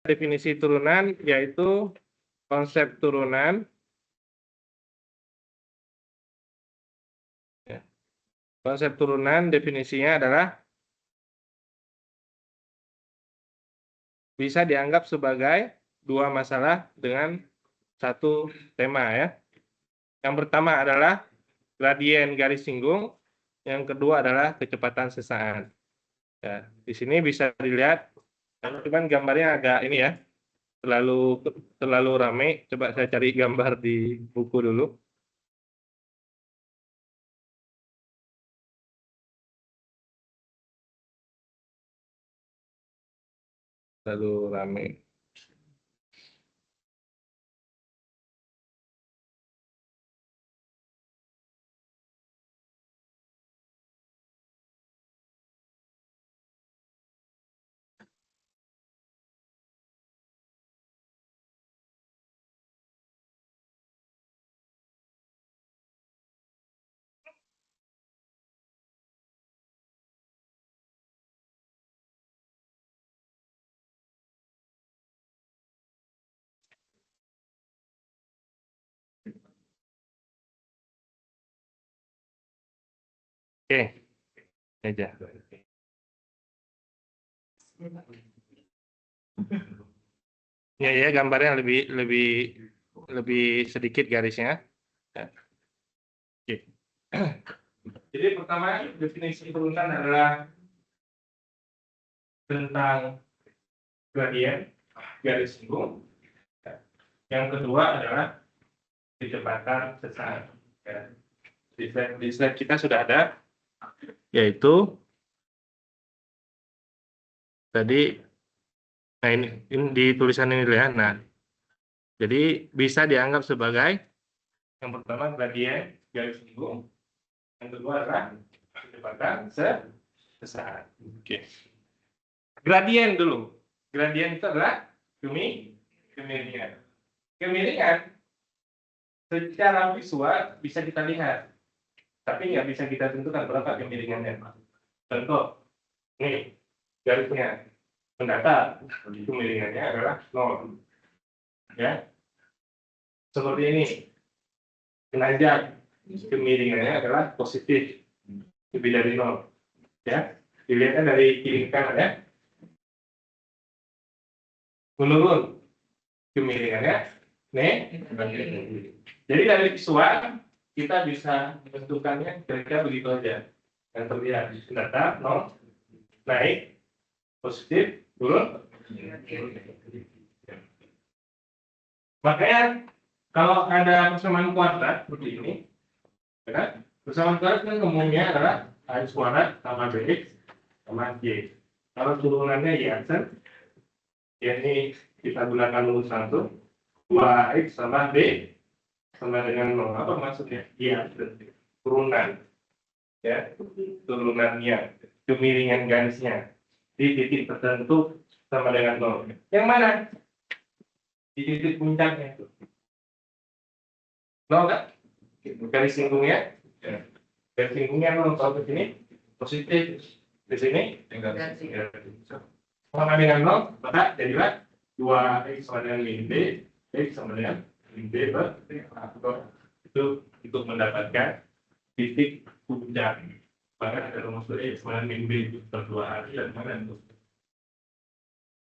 definisi turunan, yaitu konsep turunan. Konsep turunan definisinya adalah bisa dianggap sebagai dua masalah dengan satu tema ya. Yang pertama adalah gradien garis singgung, yang kedua adalah kecepatan sesaan. Ya, di sini bisa dilihat, cuman gambarnya agak ini ya, terlalu ramai. Coba saya cari gambar di buku dulu. Terlalu ramai. Oke, aja. Ya, gambarnya lebih sedikit garisnya. Ya. Oke. Jadi pertama definisi turunan adalah tentang gradien garis singgung. Yang kedua adalah kecepatan sesaan. Ya. Di slide kita sudah ada, yaitu tadi, nah ini di tulisan ini ya. Nah, jadi bisa dianggap sebagai yang pertama gradien garis singgung, yang kedua adalah kecepatan sesaan. Oke. Gradien dulu. Gradien itu adalah kemiringan. Kemiringan secara visual bisa kita lihat, tapi nggak bisa kita tentukan berapa kemiringannya. Contoh, nih garisnya mendatar, kemiringannya adalah 0. Ya, seperti ini. Menanjak, kemiringannya adalah positif, lebih dari 0. Ya, dilihatnya dari kiri ke kanan ya. Menurun, kemiringannya negatif. Jadi dari visual kita bisa menentukannya kira-kira begitu aja. Yang terlihat mendatar 0, naik positif, turun. Makanya kalau ada persamaan kuadrat seperti ini, ya kan? Persamaan kuadrat kan umumnya adalah X kuadrat sama BX sama Y. Kalau turunannya Y aksen, ya ini kita gunakan rumus 1, 2X sama B sama dengan 0. Apa maksudnya? Y aksen, turunan. Ya, turunannya, kemiringan garisnya di titik tertentu sama dengan 0. Yang mana? Di titik puncaknya itu. 0 kan? Garis singgungnya, ya. Garis singgungnya 0. Kalau di sini positif, di sini negatif. Sama dengan 0, maka jadilah 2X sama dengan min B, X sama dengan min B per itu untuk mendapatkan titik puncak. Maka ada rumus X sama dengan min B per 2 dan mana itu.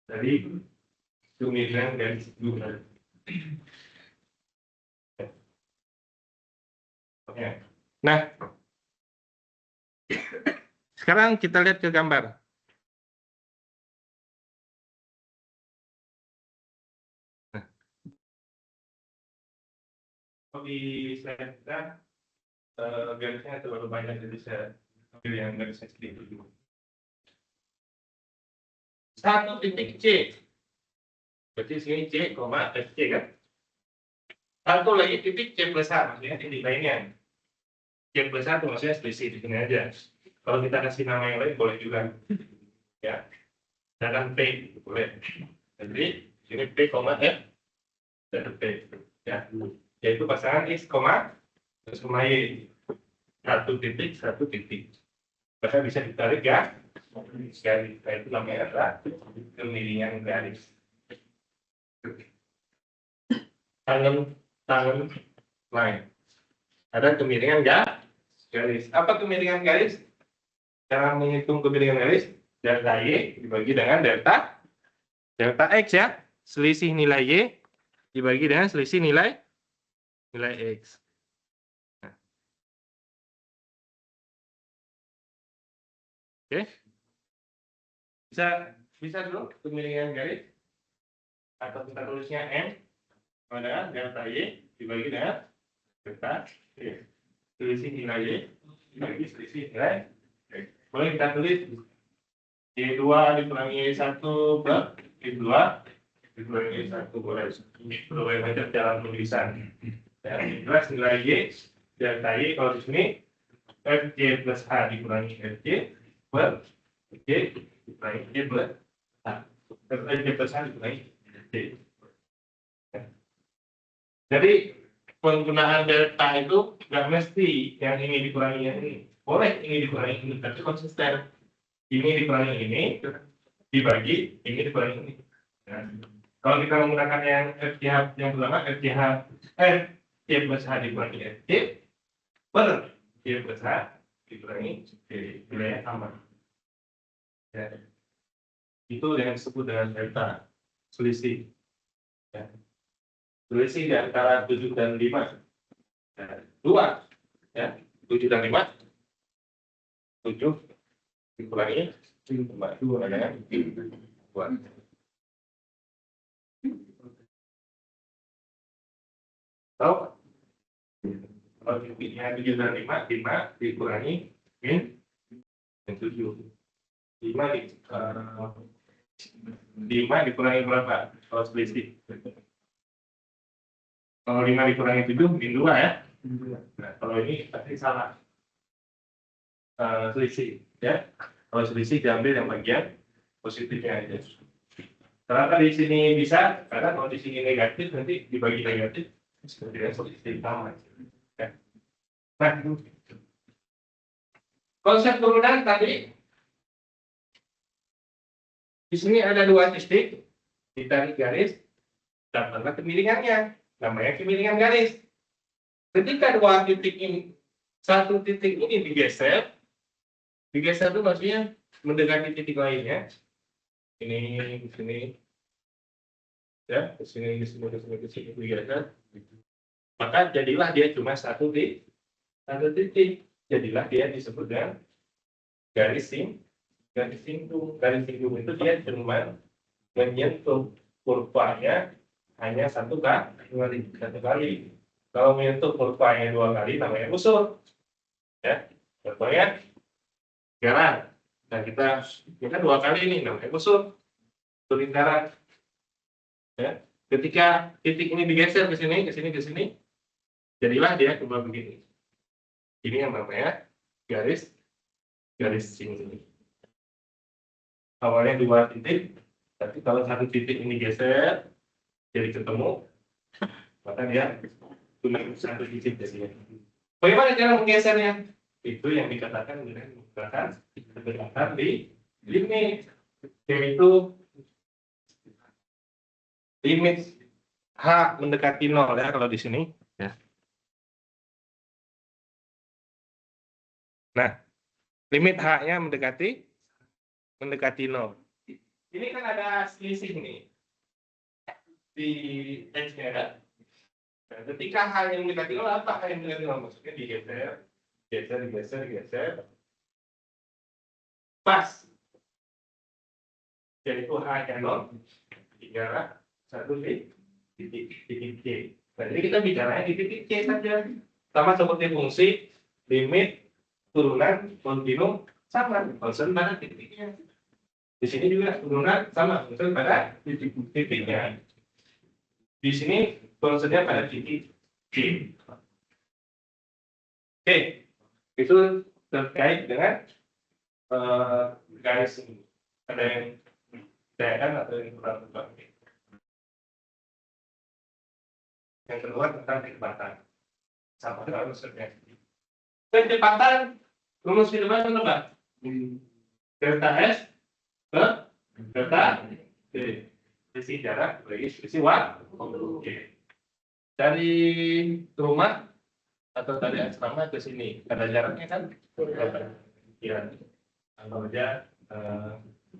Jadi kemiringan garis singgungnya. Nah, sekarang kita lihat ke gambar. Di slide kita garisnya terlalu banyak, jadi saya ambil yang garisnya sedikit dulu. Satu titik C, berarti sini C, FC kan? Satu lagi titik C plus 1, maksudnya titik lainnya. C plus 1 maksudnya selisih di sini aja. Kalau kita kasih nama yang lain boleh juga, ya. Misalkan P boleh. Jadi ini P, F dan P, ya. Yaitu pasangan X, terus Y. Satu titik. Bahkan bisa ditarik ya garis. Nah, itu namanya adalah kemiringan garis. tangan lain. Ada kemiringan garis. Apa kemiringan garis? Cara menghitung kemiringan garis, delta Y dibagi dengan delta X ya. Selisih nilai Y dibagi dengan selisih nilai X. Nah. Oke. Bisa dulu kemiringan garis atau kita tulisnya M pada delta Y dibagi dengan delta Y. Selisih nilai Y dibagi selisih nilai X. Boleh kita tulis Y2 dikurangi Y1 plus Y2 dikurangi Y1 boleh. Boleh baca jalan tulisan. Ya, jelas nilai Y delta Y kalau di sini Fj plus H dikurangi Fj per Fj dikurangi Y plus H. Fj plus H dikurangi Fj. Jadi penggunaan delta itu nggak mesti yang ini dikurangi yang ini. Boleh ini dikurangi ini, tapi konsisten. Ini dikurangi ini, dibagi, ini dikurangi ini. Ya. Kalau kita menggunakan yang FCH yang pertama, Fj plus H dikurangi Fj per Fj plus H dikurangi nilainya sama. Ya. Itu yang disebut dengan delta, selisih. Ya. Selisih di antara 7 dan 5. Ya. 2. Ya. 7 dan 5. 7 dikurangi 2 dengan 2. Tahu? Kalau titiknya 7 dan 5 dikurangi min 7. 5 dikurangi berapa? Kalau selisih. Kalau 5 dikurangi 7 min 2 ya. Nah, kalau ini pasti salah. Selisih ya. Kalau selisih diambil yang bagian positifnya aja. Kenapa di sini bisa? Karena kalau di sini negatif nanti dibagi negatif seperti selisih sama. Ya. Nah, konsep turunan tadi di sini ada 2 titik, ditarik garis, dapatlah kemiringannya, namanya kemiringan garis. Ketika 2 titik ini, 1 titik ini digeser itu maksudnya mendekati titik lainnya. Ini di sini, ya, ke sini digeser. Maka jadilah dia cuma 1 titik. Jadilah dia disebut dengan garis singgung. Garis singgung itu dia cuma menyentuh kurvanya hanya satu kali. Kalau menyentuh kurvanya 2 kali namanya busur. Ya, contohnya lingkaran. Nah, kita 2 kali ini namanya busur. Lingkaran. Ya, ketika titik ini digeser ke sini, jadilah dia cuma begini. Ini yang namanya garis singgung. Awalnya 2 titik, tapi kalau 1 titik ini geser jadi ketemu, maka dia cuma 1 titik jadinya. Bagaimana cara menggesernya? Itu yang dikatakan dengan menggunakan pendekatan di limit, yaitu limit H mendekati 0 ya kalau di sini. Ya. Nah, limit H-nya mendekati 0. Ini kan ada selisih nih di X-nya kan. Nah, ketika H yang mendekati 0, apa H yang mendekati 0? Maksudnya digeser. Pas. Jadi itu H-nya 0, tinggal 1 titik C. Nah, jadi kita bicaranya di titik C saja. Sama seperti fungsi limit turunan kontinum sama konsen pada titiknya. Di sini juga turunan sama konsen pada titiknya. Di sini konsennya pada titik C. Oke, itu terkait dengan garis ini. Ada yang ditanyakan atau yang kurang tepat. Yang kedua tentang kecepatan. Sama dengan rumusnya. Kecepatan rumus kecepatan apa? Delta S ke delta T. Selisih jarak bagi selisih waktu. Oke. dari rumah atau dari asrama ke sini ada jaraknya kan? Iya. Kalau aja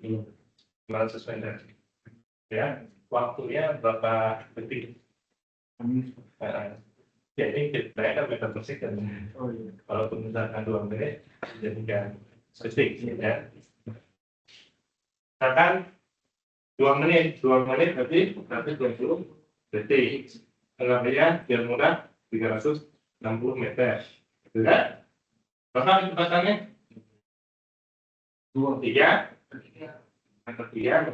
500 meter. Ya, waktunya berapa detik? Ya ini kita kan meter per second. Walaupun misalkan 2 menit, jadikan detik ya. Misalkan 2 menit berarti 20 detik. Anggapnya biar mudah 360 meter. Sudah? Berapa kecepatannya? 3 meter 3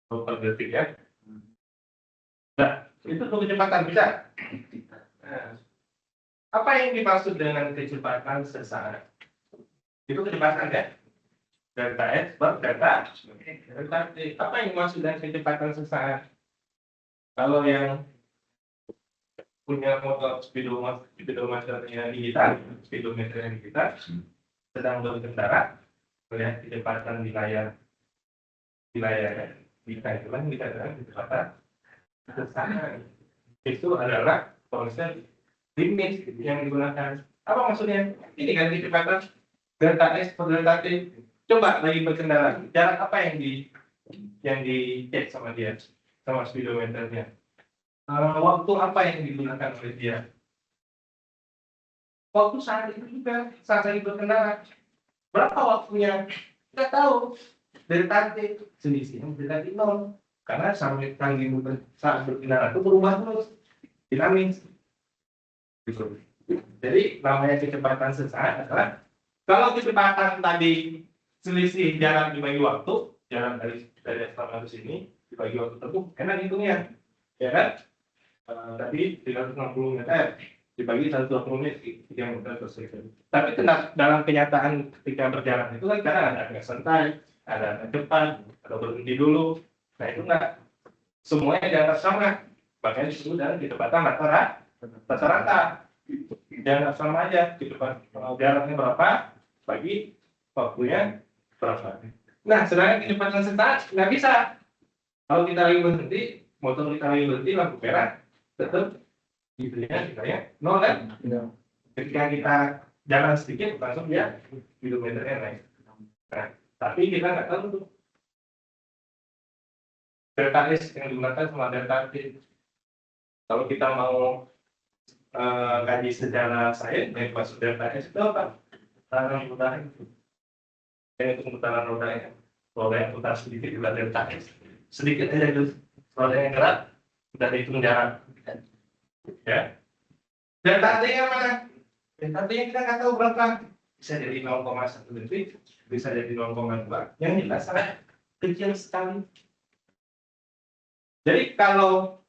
per detik ya. Nah, itu kecepatan bisa. Nah, apa yang dimaksud dengan kecepatan sesaat? Itu kecepatan ya. Delta S per delta T. Apa yang dimaksud dengan kecepatan sesaat? Kalau yang punya motor speedometernya digital, sedang berkendara, melihat kecepatan di layar kecepatan sesaat. Itu adalah konsep limit yang digunakan. Apa maksudnya? Ini kan kecepatan delta S per delta T. Coba lagi berkendara, jarak apa yang dicek sama dia, sama speedometernya? Waktu apa yang digunakan oleh dia? Waktu saat itu juga, saat lagi berkendara. Berapa waktunya? Kita tahu. Delta T selisihnya delta T 0. Karena sampai saat berkendara itu berubah terus, dinamis. Jadi namanya kecepatan sesaat adalah kalau kecepatan tadi selisih jarak dibagi waktu, jarak dari asrama ke sini dibagi waktu tempuh, enak hitungnya, ya kan? Tadi 360 meter dibagi 120 menit 3 meter per second. Tapi dalam kenyataan ketika berjalan itu kan kadang ada agak santai, ada agak cepat, ada berhenti dulu. Nah itu enggak semuanya dianggap sama. Makanya disebut dalam kecepatan rata-rata. Jangan sama aja kecepatan jaraknya berapa bagi waktunya berapa. Nah, sedangkan kecepatan sesaat nggak bisa. Kalau kita lagi berhenti, motor kita lagi berhenti lampu merah, tetap kita 0 kan? Ketika kita jalan sedikit, langsung dia kilometernya naik. Nah, tapi kita nggak tahu tuh delta S yang digunakan sama delta T. Kalau kita mau kaji secara sains, yang masuk delta S itu apa? Putaran roda itu. Untuk putaran rodanya, roda yang putar sedikit juga delta S. Sedikit aja itu, roda yang gerak, udah dihitung jarak. Ya. Delta T-nya mana? Delta T-nya kita nggak tahu berapa. Bisa jadi 0,1 detik, bisa jadi 0,2. Yang jelas sangat kecil sekali. Jadi kalau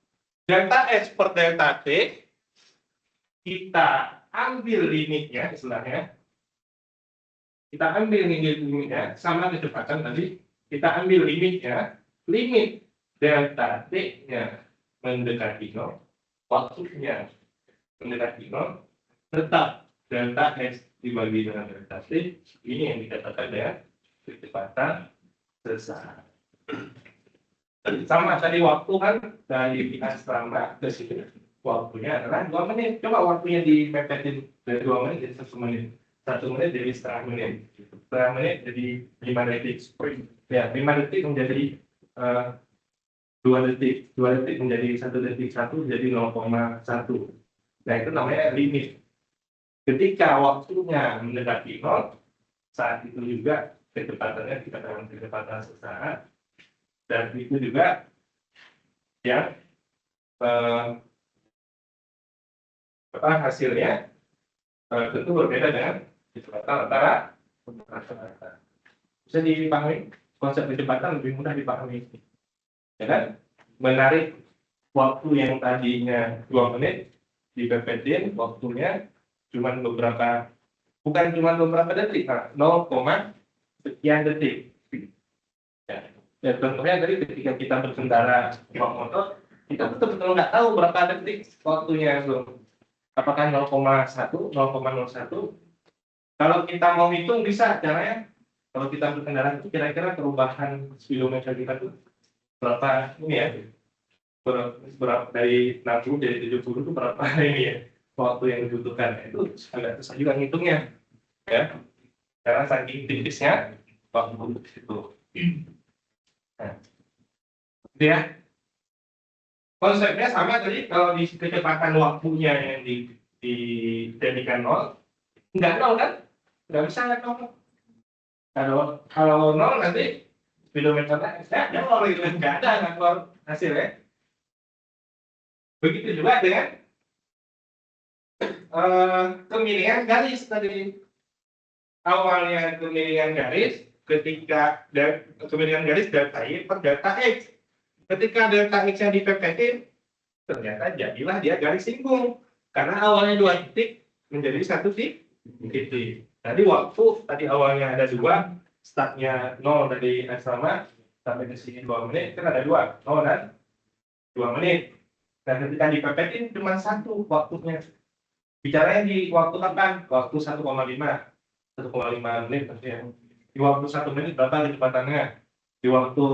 delta S per delta T, kita ambil limitnya, istilahnya. Kita ambil limitnya, sama kecepatan tadi. Kita ambil limitnya, limit delta T-nya mendekati 0, waktunya mendekati 0, tetap delta S dibagi dengan delta T, ini yang dikatakan dengan kecepatan sesaat. Sama tadi waktu kan dari asrama ke sini, waktunya adalah 2 menit. Coba waktunya dimepetin dari 2 menit jadi 1 menit. 1 menit jadi setengah menit. Setengah menit jadi 5 detik. Ya, 5 detik menjadi 2 detik. 2 detik menjadi 1 detik. 1 jadi 0,1. Nah, itu namanya limit. Ketika waktunya mendekati 0, saat itu juga kecepatannya kita katakan kecepatan sesaat. Dan itu juga yang hasilnya tentu berbeda dengan kecepatan rata-rata. Bisa dipahami, konsep kecepatan lebih mudah dipahami, ya kan? Menarik waktu yang tadinya 2 menit dipepetin waktunya bukan cuma beberapa detik, 0, sekian detik. Ya, contohnya tadi ketika kita berkendara bawa motor, kita betul-betul nggak tahu berapa detik waktunya itu. Apakah 0,1, 0,01? Kalau kita mau hitung bisa caranya. Kalau kita berkendara itu kira-kira perubahan speedometer kita itu berapa ini ya? berapa dari 60 jadi 70 itu berapa ini ya waktu yang dibutuhkan. Itu agak susah juga ngitungnya ya, karena saking tipisnya waktu itu. Nah, ya konsepnya sama tadi. Kalau di kecepatan waktunya yang dijadikan nol, nggak nol kan, nggak bisa nggak nol. Kalau nol nanti speedometernya nggak nol gitu, nggak ada, nggak keluar hasilnya. Begitu juga dengan kemiringan garis tadi. Awalnya kemiringan garis, ketika kemiringan garis delta y per delta x. Ketika delta x-nya dipepetin, ternyata jadilah dia garis singgung. Karena awalnya 2 titik menjadi 1 titik. Tadi waktu tadi awalnya ada 2, startnya 0 dari asrama sampai ke sini 2 menit, kan ada 2, 0 dan 2 menit. Dan ketika dipepetin cuma 1 waktunya. Bicaranya di waktu kapan? Waktu 1,5 menit ya. Di waktu 1 menit berapa kecepatannya? Di waktu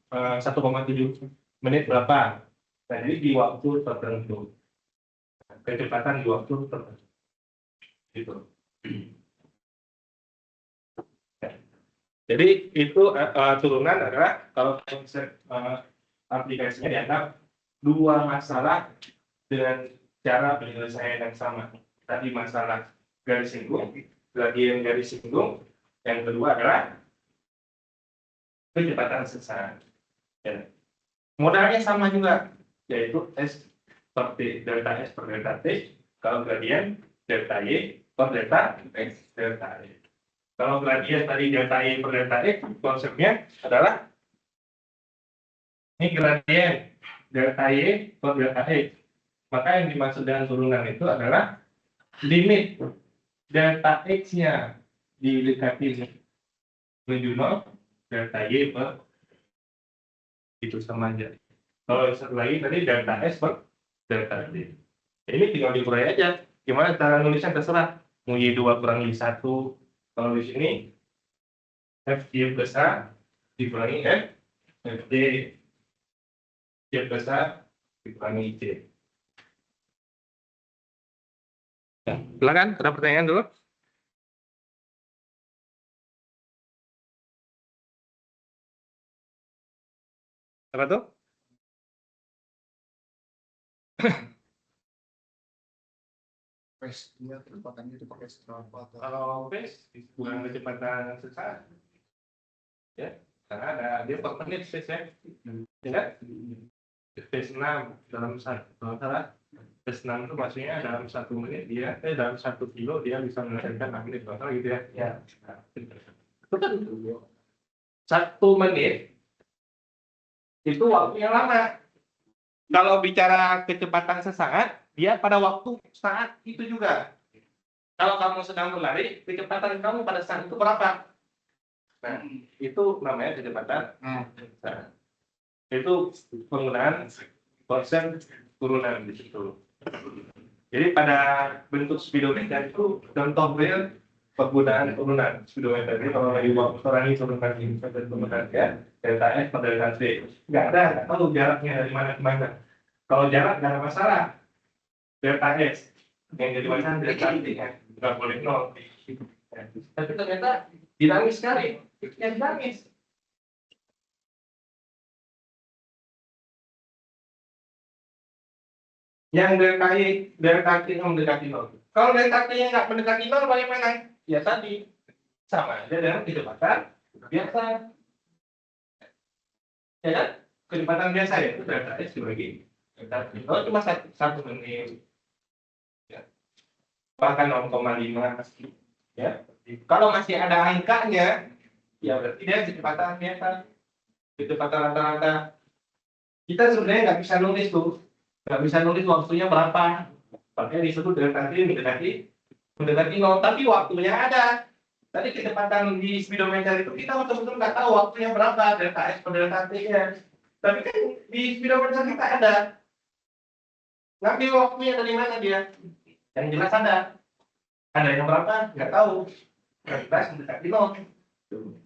1,7 menit berapa? Nah, jadi di waktu tertentu. Kecepatan di waktu tertentu. Gitu. Jadi itu turunan adalah kalau konsep aplikasinya dianggap 2 masalah dengan cara penyelesaian yang sama. Tadi masalah garis singgung, gradien garis singgung. Yang kedua adalah kecepatan sesar. Ya. Modalnya sama juga, yaitu S per T, delta S per delta T. Kalau gradien delta Y per delta X delta Y. Kalau gradien tadi delta Y per delta X, konsepnya adalah ini gradien delta Y per delta X. Maka yang dimaksud dengan turunan itu adalah limit delta X-nya didekati menuju 0, delta Y per itu sama aja. Kalau satu lagi tadi delta S per delta T. Ini tinggal dikurai aja. Gimana cara nulisnya terserah. Mau Y2 kurangi 1. Kalau di sini FY plus A dikurangi FD. Y plus A dikurangi C. Nah, silakan, ada pertanyaan dulu? Apa tuh? Pace dia kecepatannya dipakai seberapa? Kalau pace bukan kecepatan sesar, ya, karena ada dia per menit pace ya, ya, pace 6 dalam satu salah. Pace 6 itu maksudnya dalam 1 menit dia, dalam 1 kilo dia bisa menyelesaikan 6 menit total gitu ya. Ya. Nah, itu kan 1 menit itu waktunya lama. Kalau bicara kecepatan sesaat, dia pada waktu saat itu juga. Kalau kamu sedang berlari, kecepatan kamu pada saat itu berapa? Nah, itu namanya kecepatan sesaat. Itu penggunaan konsep turunan di situ. Jadi pada bentuk speedometer itu contoh real penggunaan turunan speedometer. Jadi kalau lagi kurangi turunan ini turunan ya, delta S per delta T. Nggak tahu jaraknya dari mana ke mana. Kalau jarak nggak ada masalah. Delta S yang jadi masalah delta T ya, nggak boleh nol. Tapi ternyata dinamis sekali, yang dinamis. Yang delta T mendekati nol. Kalau delta T-nya nggak mendekati nol, bagaimana? Ya tadi sama aja dengan kecepatan biasa. Ya kan? Kecepatan biasa ya itu delta S dibagi delta T. Kalau cuma satu menit, ya. Bahkan 0,5 ya. Kalau masih ada angkanya, ya berarti dia kecepatan biasa. Kecepatan rata-rata. Kita sebenarnya nggak bisa nulis tuh. Nggak bisa nulis waktunya berapa. Makanya disebut delta T mendekati nol, tapi waktunya ada. Tadi kecepatan di speedometer itu kita betul-betul nggak tahu waktunya berapa, delta S per delta T-nya. Tapi kan di speedometer kita ada. Ngambil waktunya dari mana dia? Yang jelas ada. Ada yang berapa? Nggak tahu. Yang jelas mendekati nol.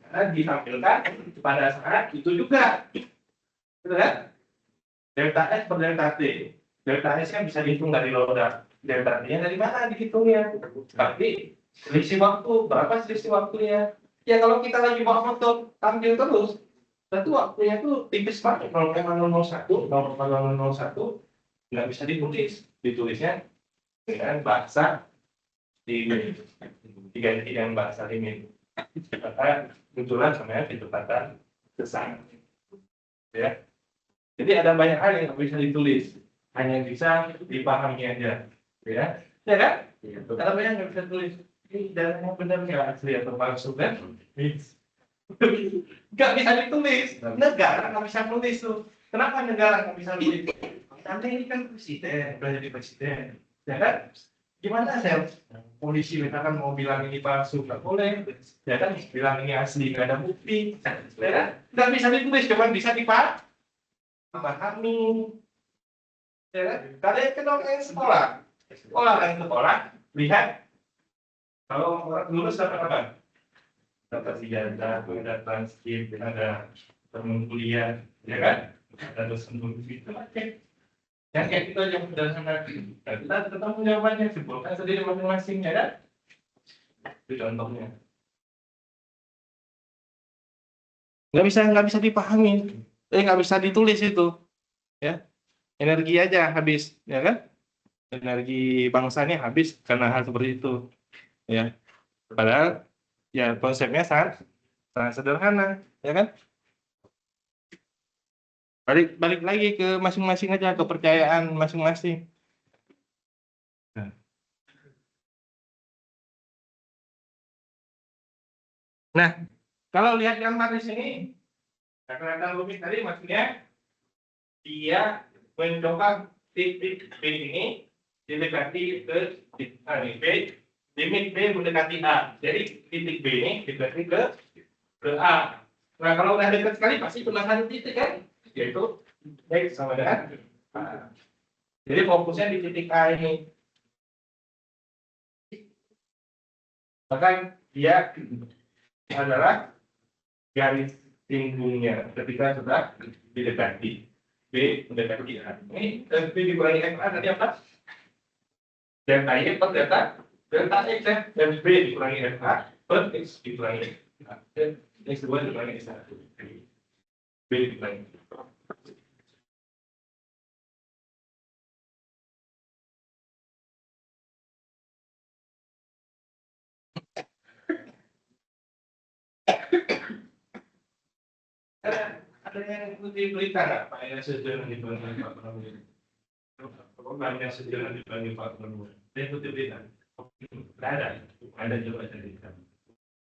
Karena ditampilkan pada saat itu juga. Gitu kan? Delta S per delta T. Delta S kan bisa dihitung dari roda. Delta T-nya dari mana dihitungnya? Tapi selisih waktu, berapa selisih waktunya? Ya kalau kita lagi bawa motor tampil terus, berarti waktunya tuh tipis banget, 0,001, 0,001, nggak bisa ditulisnya dengan bahasa limit, diganti dengan bahasa limit. Maka kebetulan namanya kecepatan sesang. Ya. Jadi ada banyak hal yang nggak bisa ditulis, hanya bisa dipahami aja. Ya, ya kan? Ada banyak yang nggak bisa tulis. Ini jalannya benar nggak asli atau palsu kan? Nggak bisa ditulis. Negara nggak bisa nulis tuh. Kenapa negara nggak bisa nulis? Karena ini kan presiden, udah jadi presiden. Ya kan? Gimana saya polisi misalkan mau bilang ini palsu nggak boleh, ya kan? Bilang ini asli nggak ada bukti, ya kan? Nggak bisa ditulis, cuma bisa dipahami. Ya kan? Kalian kenal yang sekolah, sekolah lihat kalau orang lulus dapat apa? Dapat ijazah, ada transkrip, ada teman kuliah, ya kan? Ada dosen itu aja. Yang kayak gitu aja berdasarkan kita ketemu jawabannya, simpulkan sendiri masing-masing, ya kan? Itu contohnya. Nggak bisa dipahami, nggak bisa ditulis itu, ya. Energi aja habis, ya kan? Energi bangsanya habis karena hal seperti itu, ya. Padahal ya konsepnya sangat sederhana, ya kan? Balik lagi ke masing-masing aja, kepercayaan masing-masing. Nah, kalau lihat gambar di sini, kelihatan rumit tadi, maksudnya dia mencoba titik B ini didekati ke B, limit B mendekati A. Jadi titik B ini didekati ke A. Nah, kalau udah dekat sekali pasti cuma satu titik kan, yaitu X sama dengan A. Jadi fokusnya di titik A ini. Bahkan dia adalah garis tinggungnya ketika sudah didekati B mendekati A. Ini B dikurangi X A tadi apa? Delta Y per delta X ya. Dan B dikurangi X A per X dikurangi A. Dan X2 dikurangi X1. B dikurangi. Ada yang ikuti berita nggak? Pak ya sejarah dibanding Pak Prabowo. Banyak sejarah dibanding Pak Prabowo. Ada ikuti berita? Tidak ada. Ada juga dari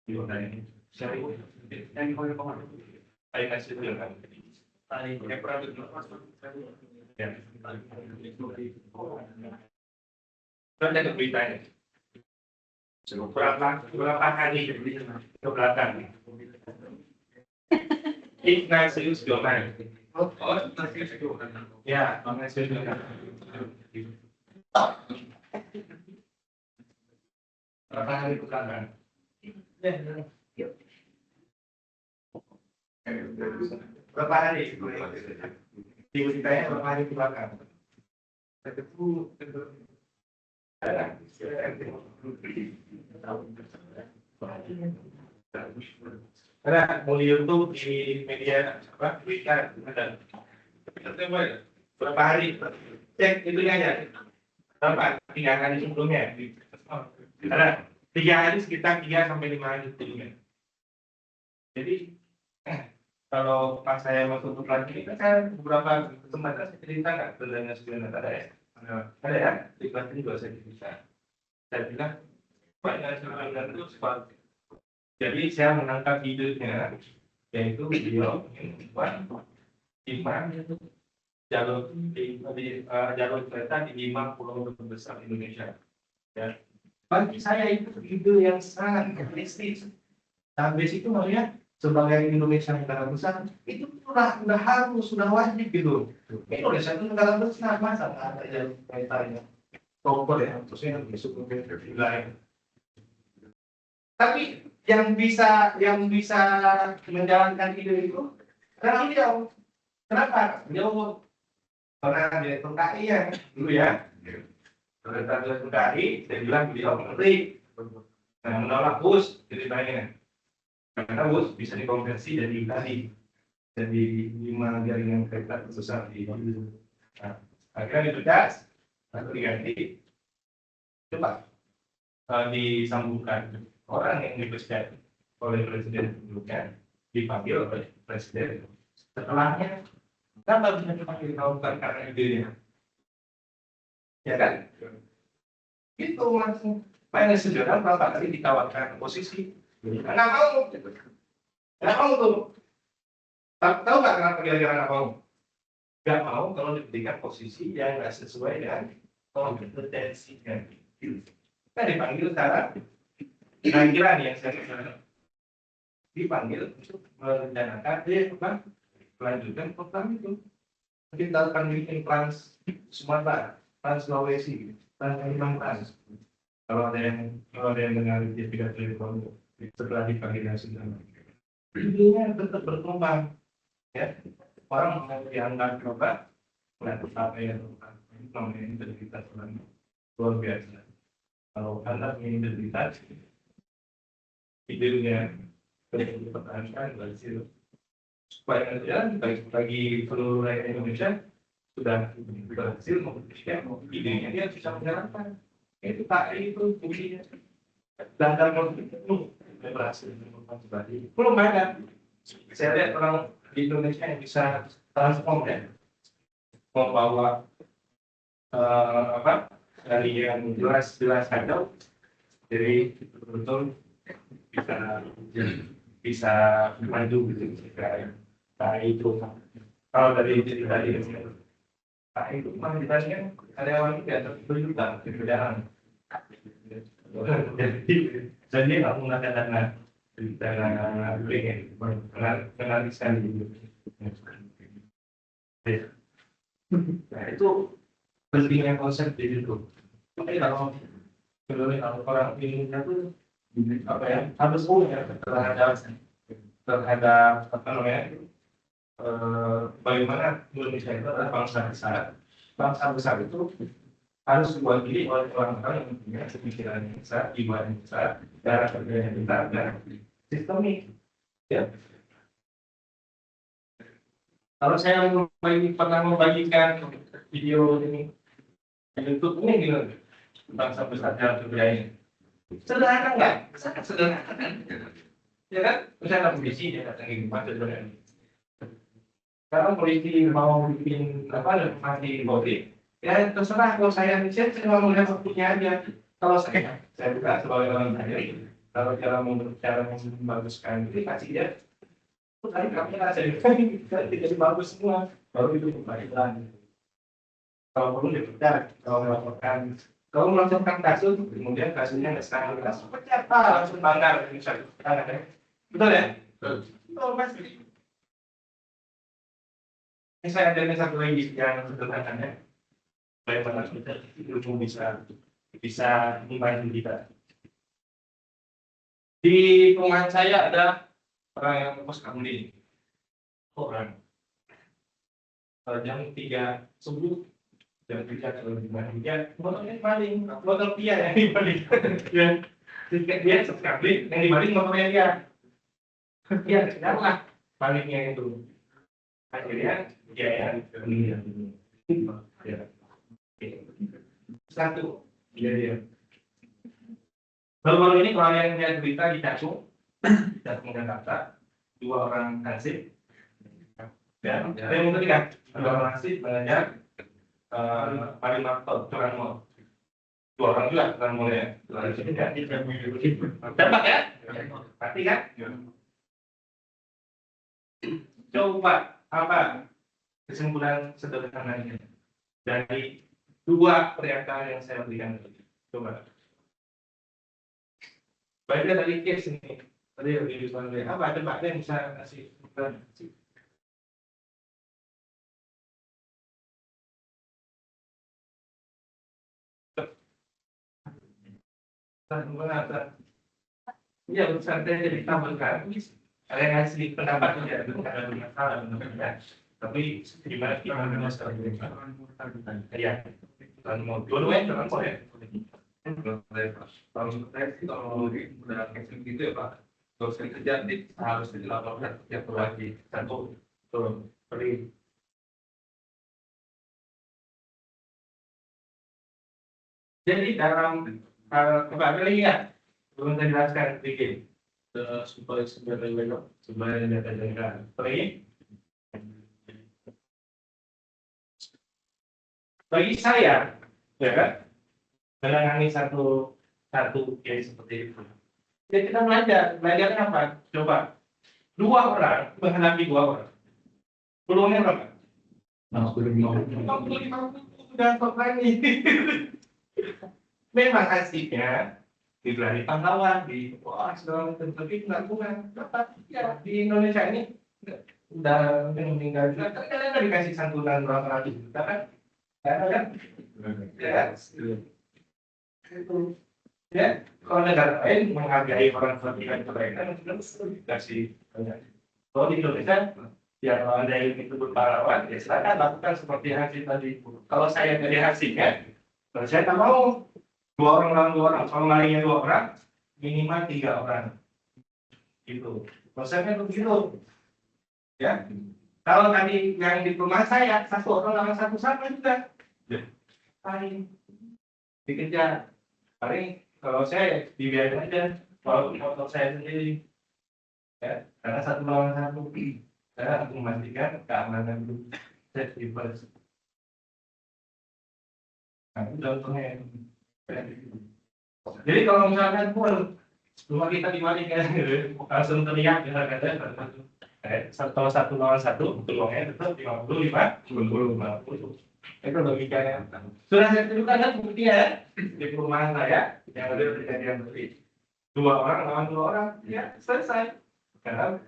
di kota ini. Saya ikut. Yang ikut kemana? Saya sejarah. Yang pernah ya. Ada beritanya. Berapa hari ke belakang? Ignatius Jonan. Oh, Ignatius Jonan. Ya, Ignatius Jonan. Berapa hari ke belakang? Berapa hari? Di beritanya berapa hari ke belakang? Karena mau di YouTube di media apa berita ada berapa hari cek itunya aja berapa 3 hari sebelumnya ada 3 hari sekitar 3 sampai 5 hari sebelumnya. Jadi kalau pas saya masuk ke lagi kan beberapa kesempatan saya cerita nggak tentang sebenarnya ada ya di kelas ini juga saya bisa saya bilang banyak sebenarnya itu seperti. Jadi saya menangkap idenya, yaitu beliau membuat 5 jalur kereta di 5 pulau terbesar Indonesia. Ya. Bagi saya itu ide yang sangat realistis. Habis itu maksudnya sebagai Indonesia negara besar itu sudah harus sudah wajib gitu. Indonesia itu negara besar masa nggak ada jalur keretanya proper ya, terusnya masuk ke wilayah. Tapi yang bisa menjalankan ide itu karena beliau. Kenapa? Beliau pernah direktur KAI ya dulu ya. Direktur KAI, saya bilang beliau menteri. Nah, menolak bus ceritanya. Karena bus bisa dikonversi jadi tadi, jadi 5 jaringan kereta besar di. Nah, akhirnya ditegas, lalu diganti. Coba disambungkan orang yang dipecat oleh presiden sebelumnya dipanggil oleh presiden setelahnya. Kenapa bisa dipanggil kalau bukan karena idenya? Ya kan? Itu langsung. Makanya sejarah berapa kali ditawarkan posisi. Nggak mau. Nggak mau tuh. Tahu nggak kenapa kira-kira nggak mau? Nggak mau kalau diberikan posisi yang nggak sesuai dengan kompetensinya. Kita dipanggil sekarang. Kira-kira nih yang saya dipanggil untuk merencanakan melanjutkan program itu. Kita akan bikin Trans Sumatera, Trans Sulawesi, Trans Kalimantan. Kalau ada yang dengar dia tidak telepon setelah dipanggil sudah. Idenya tetap berkembang, ya. Orang mau dianggap coba, melihat apa yang namanya integritas orang luar biasa. Kalau Anda punya integritas, idenya perlu dipertahankan berhasil. Supaya jalan bagi seluruh rakyat Indonesia sudah berhasil membuktikan idenya dia bisa menjalankan. Itu KAI itu fungsinya. Dandan konflik itu berhasil belum ada. Saya lihat orang di Indonesia yang bisa transform ya, membawa dari yang jelas ada, jadi betul bisa maju gitu. KAI itu kalau dari tadi KAI itu memang ditanya karyawan itu ada berjuta perbedaan. Jadi nggak menggunakan dana pengen menarik sekali. Nah itu pentingnya konsep di situ. Makanya kalau orang Indonesia tuh apa ya harus punya terhadap apa namanya bagaimana Indonesia itu adalah bangsa besar. Bangsa besar itu harus diwakili oleh orang-orang yang punya pemikiran yang besar, jiwa yang besar, cara kerja yang besar, dan sistemik. Ya. Kalau saya pernah membagikan video ini di YouTube ini gitu, bangsa besar cara kerjanya. Sederhana nggak? Sangat sederhana kan? Ya kan? Misalnya polisi dia datang ke tempat sederhana. Sekarang polisi mau bikin mati COVID. Ya terserah, kalau saya mau melihat waktunya aja. Kalau saya juga sebagai orang kaya, kalau cara membaguskan ini kasih dia, tadi kamera saya jadi bagus semua, baru itu pembagian. Kalau perlu dipecat, kalau melaporkan kasus, kemudian kasusnya nggak sekarang kasus pecat, langsung banggar misalnya, betul ya? Betul pasti. Ini saya ada satu lagi yang sederhana. Bagaimana kita ilmu bisa membantu kita. Di perumahan saya ada orang yang pos kamling, orang jam 3 subuh, jam 3 kalau dibandingkan motornya paling motor dia yang dibalik, ya dia sekali yang dibalik motornya dia kenapa palingnya itu akhirnya dia yang satu dia baru ini kalau yang lihat berita di Cakung Jakarta 2 orang nasib dan yang ketiga 2 orang nasib mengejar paling mantap tukang mal 2 orang juga tukang mal ya dapat ya pasti kan coba apa kesimpulan sederhananya dari 2 pernyataan yang saya berikan tadi. Coba. Baiknya dari case ini. Tadi yang diusulkan apa? Coba yang bisa kasih. Iya, berusaha jadi tambahkan. Ada yang ngasih pendapat tidak ada masalah. Tapi gimana kita sekarang ini? Iya, dan mau dua-duanya jangan kok ya. Kalau saya sih kalau udah casing gitu ya Pak, kalau saya kerja harus dilaporkan setiap lagi satu turun. Jadi dalam kebakaran ini ya, belum saya jelaskan sedikit supaya data-data bagi saya, ya kan, menangani satu case seperti itu. Ya kita belajarnya apa? Coba dua orang menghadapi dua orang, peluangnya berapa? 50-50 sudah terpenuhi. Memang hasilnya digelari pahlawan di wah segala macam tapi nggak guna dapat ya di Indonesia ini udah meninggal juga kan dikasih santunan berapa ratus juta kan kan ya itu ya kalau negara lain menghargai orang seperti kebaikan dikasih kalau di Indonesia ya kalau ada yang disebut pahlawan ya silakan lakukan seperti hasil tadi kalau saya dari hasilnya saya tak mau dua orang lawan dua orang, kalau malingnya dua orang, minimal 3 orang. Gitu. Prosesnya begitu. Ya. Kalau tadi yang di rumah saya, satu orang lawan satu sama juga. Paling dikejar. Paling kalau saya dibiarin aja, walaupun motor saya sendiri. Ya, karena satu lawan satu. Saya untuk memastikan keamanan dulu. Safety first. Nah, itu contohnya. Jadi kalau misalkan pun rumah kita dimalingkan langsung terlihat ya katanya kalau satu lawan satu peluangnya tetap 50-50 itu logikanya. Sudah saya tunjukkan kan bukti ya di perumahan saya yang ada kejadian seperti dua orang lawan dua orang ya selesai karena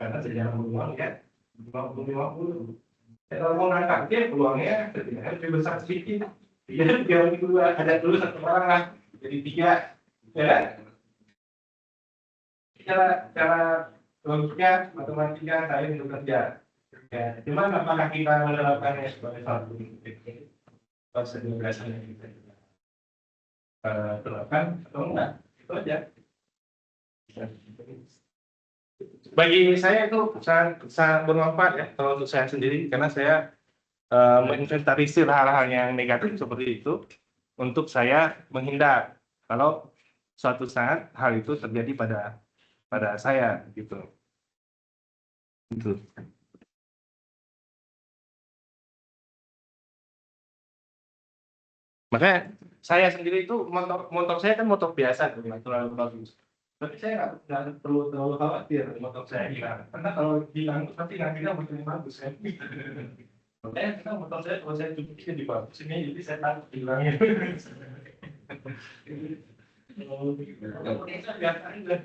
sejarah peluang ya 50-50. Kalau mau ngangkat dia peluangnya lebih besar sedikit. Iya, yang kedua ada dulu satu orang lah, jadi 3, ya. Cara logiknya matematika saya itu kerja. Ya, cuman apakah kita menerapkannya sebagai satu prosedur biasanya kita terapkan atau enggak? Itu aja. Bagi saya itu sangat bermanfaat ya kalau untuk saya sendiri karena saya menginventarisir hal-hal yang negatif seperti itu untuk saya menghindar kalau suatu saat hal itu terjadi pada saya gitu. Makanya saya sendiri itu motor saya kan motor biasa tuh nggak terlalu bagus. Tapi saya nggak perlu terlalu khawatir motor saya hilang karena kalau hilang pasti ngambilnya motor yang bagus kan. Makanya kita motor saya kalau saya cuci di bawah sini jadi saya takut hilangnya. Biasa aja.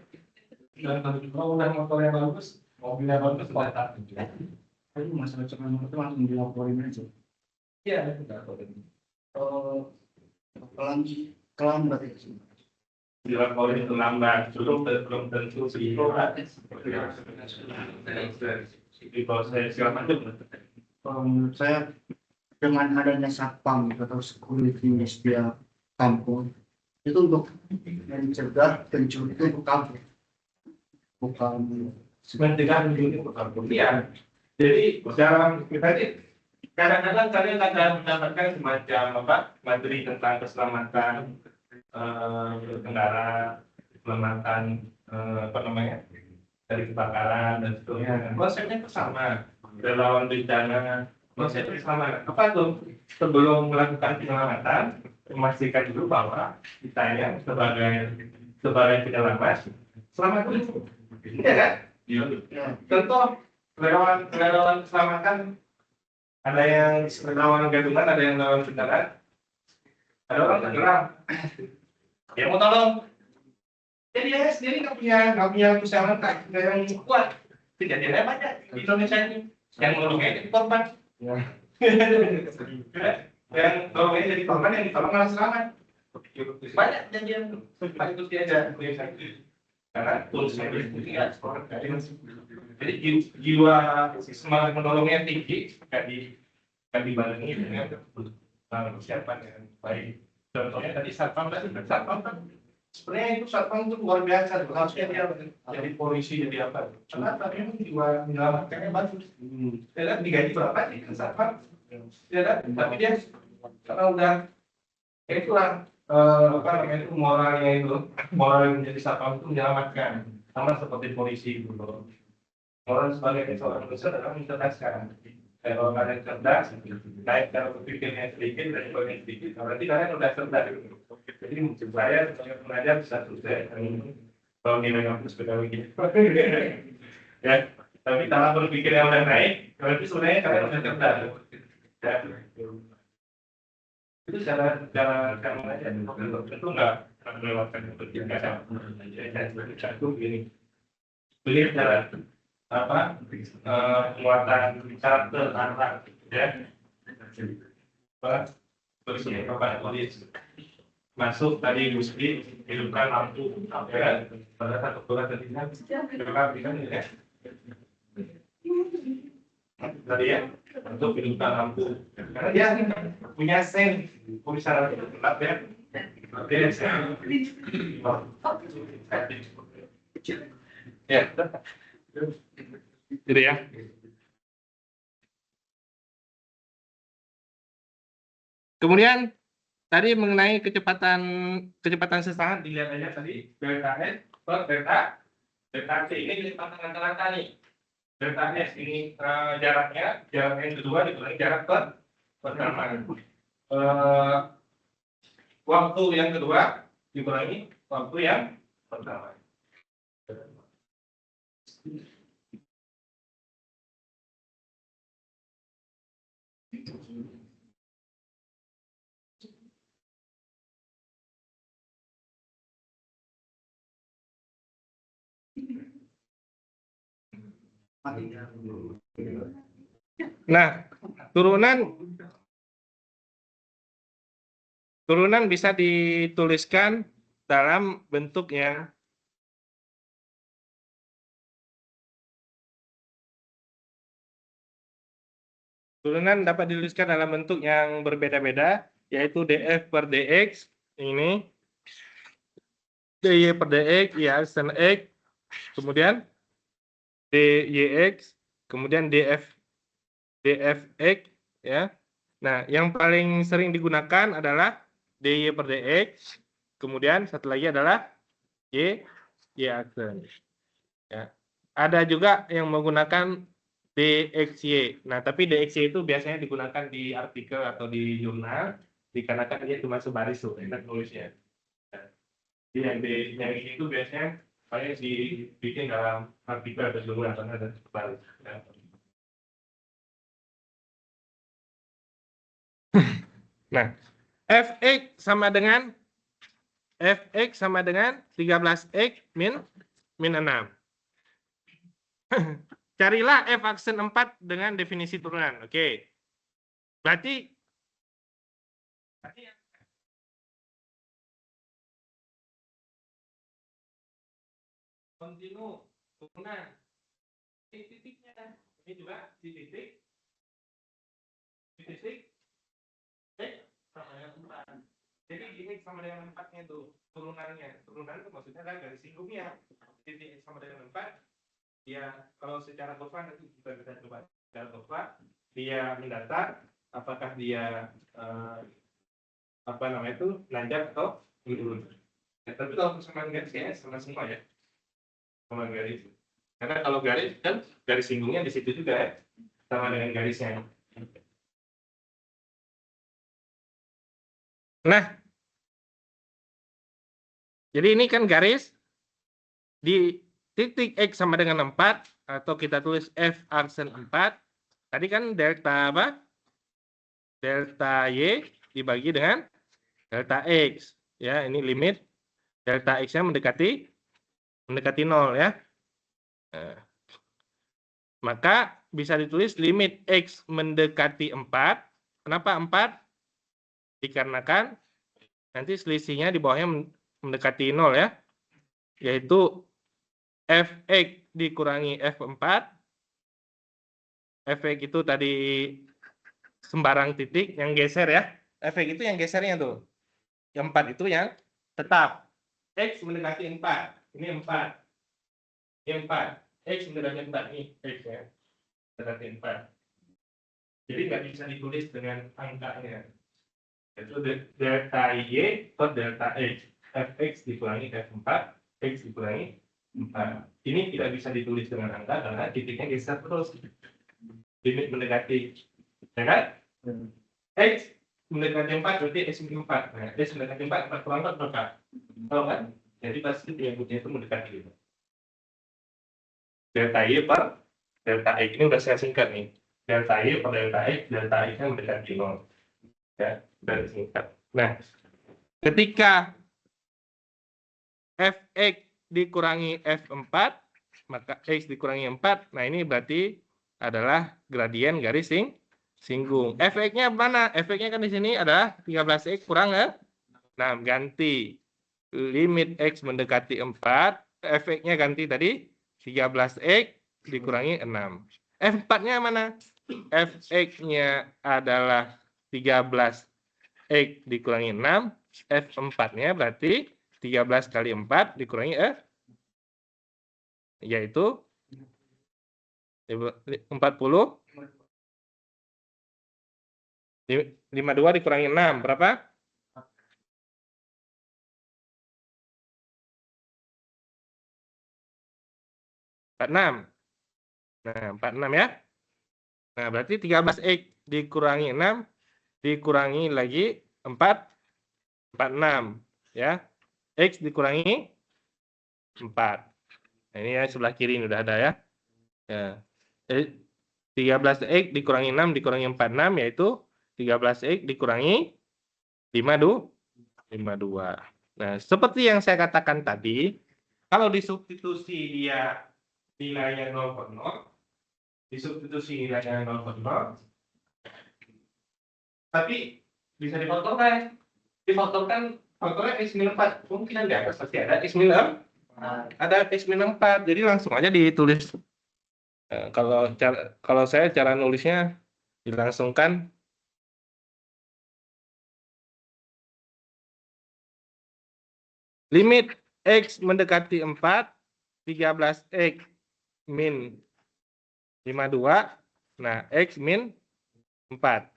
Dan kalau udah motor yang bagus, mobilnya bagus sudah takut. Tapi masalah cuman itu langsung dilaporin aja. Iya, itu dilaporin. Kelam berarti. Dilaporin itu lambat, belum tentu begitu. Di proses segala macam. Menurut saya dengan adanya satpam atau security di setiap kampung itu untuk mencegah pencuri itu kabur, bukan mencegah pencuri kabur. Iya. Jadi dalam tadi kadang-kadang kalian akan mendapatkan semacam materi tentang keselamatan berkendara, keselamatan dari kebakaran dan seterusnya. Konsepnya itu sama. Relawan bencana konsepnya sama apa tuh sebelum melakukan penyelamatan memastikan dulu bahwa kita yang sebagai penyelamat selamat dulu ya kan contoh relawan keselamatan ada yang relawan gadungan ada yang relawan bencana ada orang tenggelam dia mau tolong jadi dia sendiri nggak punya usaha lengkap nggak yang kuat kejadiannya banyak di Indonesia ini yang nolongnya jadi korban, yang nolongnya jadi korban yang ditolong malah selamat. Banyak kejadian, itu dia aja. Karena tulisannya itu nggak sekolah. Jadi jiwa semangat menolongnya tinggi, nggak dibarengi dengan persiapan yang baik. Contohnya tadi satpam kan sebenarnya itu satpam itu luar biasa, harusnya dia jadi polisi jadi apa? Karena memang jiwa menyelamatkannya bagus. Ya kan digaji berapa sih kan satpam? Ya kan, tapi dia karena udah ya itulah apa namanya itu moral yang menjadi satpam itu menyelamatkan, sama seperti polisi gitu. Orang sebagai seorang manusia adalah mencerdaskan. Kalau kalian cerdas, naik cara berpikirnya sedikit dan sebagainya sedikit, berarti kalian udah cerdas. Jadi mungkin saya sebagai pengajar bisa sukses. Kalau nilai kampus sepeda begini. Ya, tapi cara berpikirnya udah naik, berarti sebenarnya kalian udah cerdas. Ya. Itu cara mengajar. Tentu nggak melewatkan pendidikan. Satu begini. Beli cara apa penguatan karakter anak ya apa bersih kepada tulis masuk tadi Gusti hidupkan lampu ya pada satu bulan tadinya kan ya tadi ya untuk hidupkan lampu karena dia punya sen pembicaraan itu gelap ya dia sen ya gitu ya. Kemudian tadi mengenai kecepatan sesaat dilihat aja tadi delta S per delta T ini kecepatan rata-rata nih. Delta S ini jarak yang kedua dikurangi jarak pertama. Waktu yang kedua dikurangi waktu yang pertama. Nah, turunan bisa dituliskan dalam bentuk yang dapat dituliskan dalam bentuk yang berbeda-beda, yaitu df per dx ini, dy per dx, y aksen x, kemudian dyx, kemudian dfx, ya. Nah, yang paling sering digunakan adalah dy per dx, kemudian satu lagi adalah y aksen. Ya. Ada juga yang menggunakan DXY. Nah, tapi DXY itu biasanya digunakan di artikel atau di jurnal, dikarenakan dia cuma sebaris tuh, enak nulisnya. Jadi yang ini itu biasanya banyak dibikin dalam artikel atau jurnal karena ada sebaris. Nah, Fx sama dengan 13x min 6. Carilah F aksen 4 dengan definisi turunan. Oke. Berarti kontinu turunan. Ini titiknya. Ini juga di titik. Sama dengan 4. Jadi ini sama dengan 4-nya itu turunannya. Turunan itu maksudnya adalah garis singgungnya. Titik sama dengan 4. Ya, kalau secara kurva nanti kita bisa coba secara kurva dia mendatar, apakah dia apa namanya itu nanjak atau menurun. Ya, tapi kalau persamaan garis ya sama semua ya, sama garis. Karena kalau garis kan garis singgungnya di situ juga ya, sama dengan garisnya. Nah, jadi ini kan garis di titik X sama dengan 4, atau kita tulis F aksen 4. Tadi kan delta apa? Delta Y dibagi dengan delta X. Ya, ini limit delta X-nya mendekati 0 ya. Nah, maka bisa ditulis limit X mendekati 4. Kenapa 4? Dikarenakan nanti selisihnya di bawahnya mendekati 0 ya. Yaitu Fx dikurangi F4. Fx itu tadi sembarang titik yang geser ya. Fx itu yang gesernya tuh. Yang 4 itu yang tetap. X mendekati 4. Ini 4. Ini 4. X mendekati 4 nih. X ya. Mendekati 4. Jadi nggak bisa ditulis dengan angkanya. Itu delta Y per delta X. Fx dikurangi F4. X dikurangi 4. Ini tidak bisa ditulis dengan angka karena titiknya geser terus. Limit mendekati. Ya kan? X mendekati 4 berarti X min 4. Nah, X mendekati 4, 4 kurang 4 berapa? Tahu kan? Jadi pasti triangulnya itu mendekati gitu. Delta Y per delta X. Ini udah saya singkat nih. Delta Y per delta X nya mendekati 0. Ya, dari singkat. Nah, ketika Fx dikurangi F4, maka X dikurangi 4. Nah, ini berarti adalah gradien garis singgung. Fx-nya mana? Fx-nya kan di sini adalah 13x kurang 6. Ganti limit X mendekati 4. Fx-nya ganti tadi 13x dikurangi 6. F4-nya mana? Fx-nya adalah 13x dikurangi 6. F4-nya berarti 13 kali 4 dikurangi F. Yaitu 40. 52 dikurangi 6. Berapa? 46. Nah, 46 ya. Nah, berarti 13x dikurangi 6 dikurangi lagi 4, 46 ya. X dikurangi 4. Nah, ini ya sebelah kiri ini udah ada ya. Ya. 13x dikurangi 6 dikurangi 46 yaitu 13x dikurangi 52. Nah, seperti yang saya katakan tadi, kalau disubstitusi dia nilainya 0 per 0, disubstitusi nilainya 0 per 0, tapi bisa difaktorkan. Difaktorkan faktornya X min 4. Kemungkinan di atas pasti ada X min 4. Ada X min 4. Jadi langsung aja ditulis. Kalau saya cara nulisnya dilangsungkan. Limit X mendekati 4, 13x min 52. Nah, X min 4.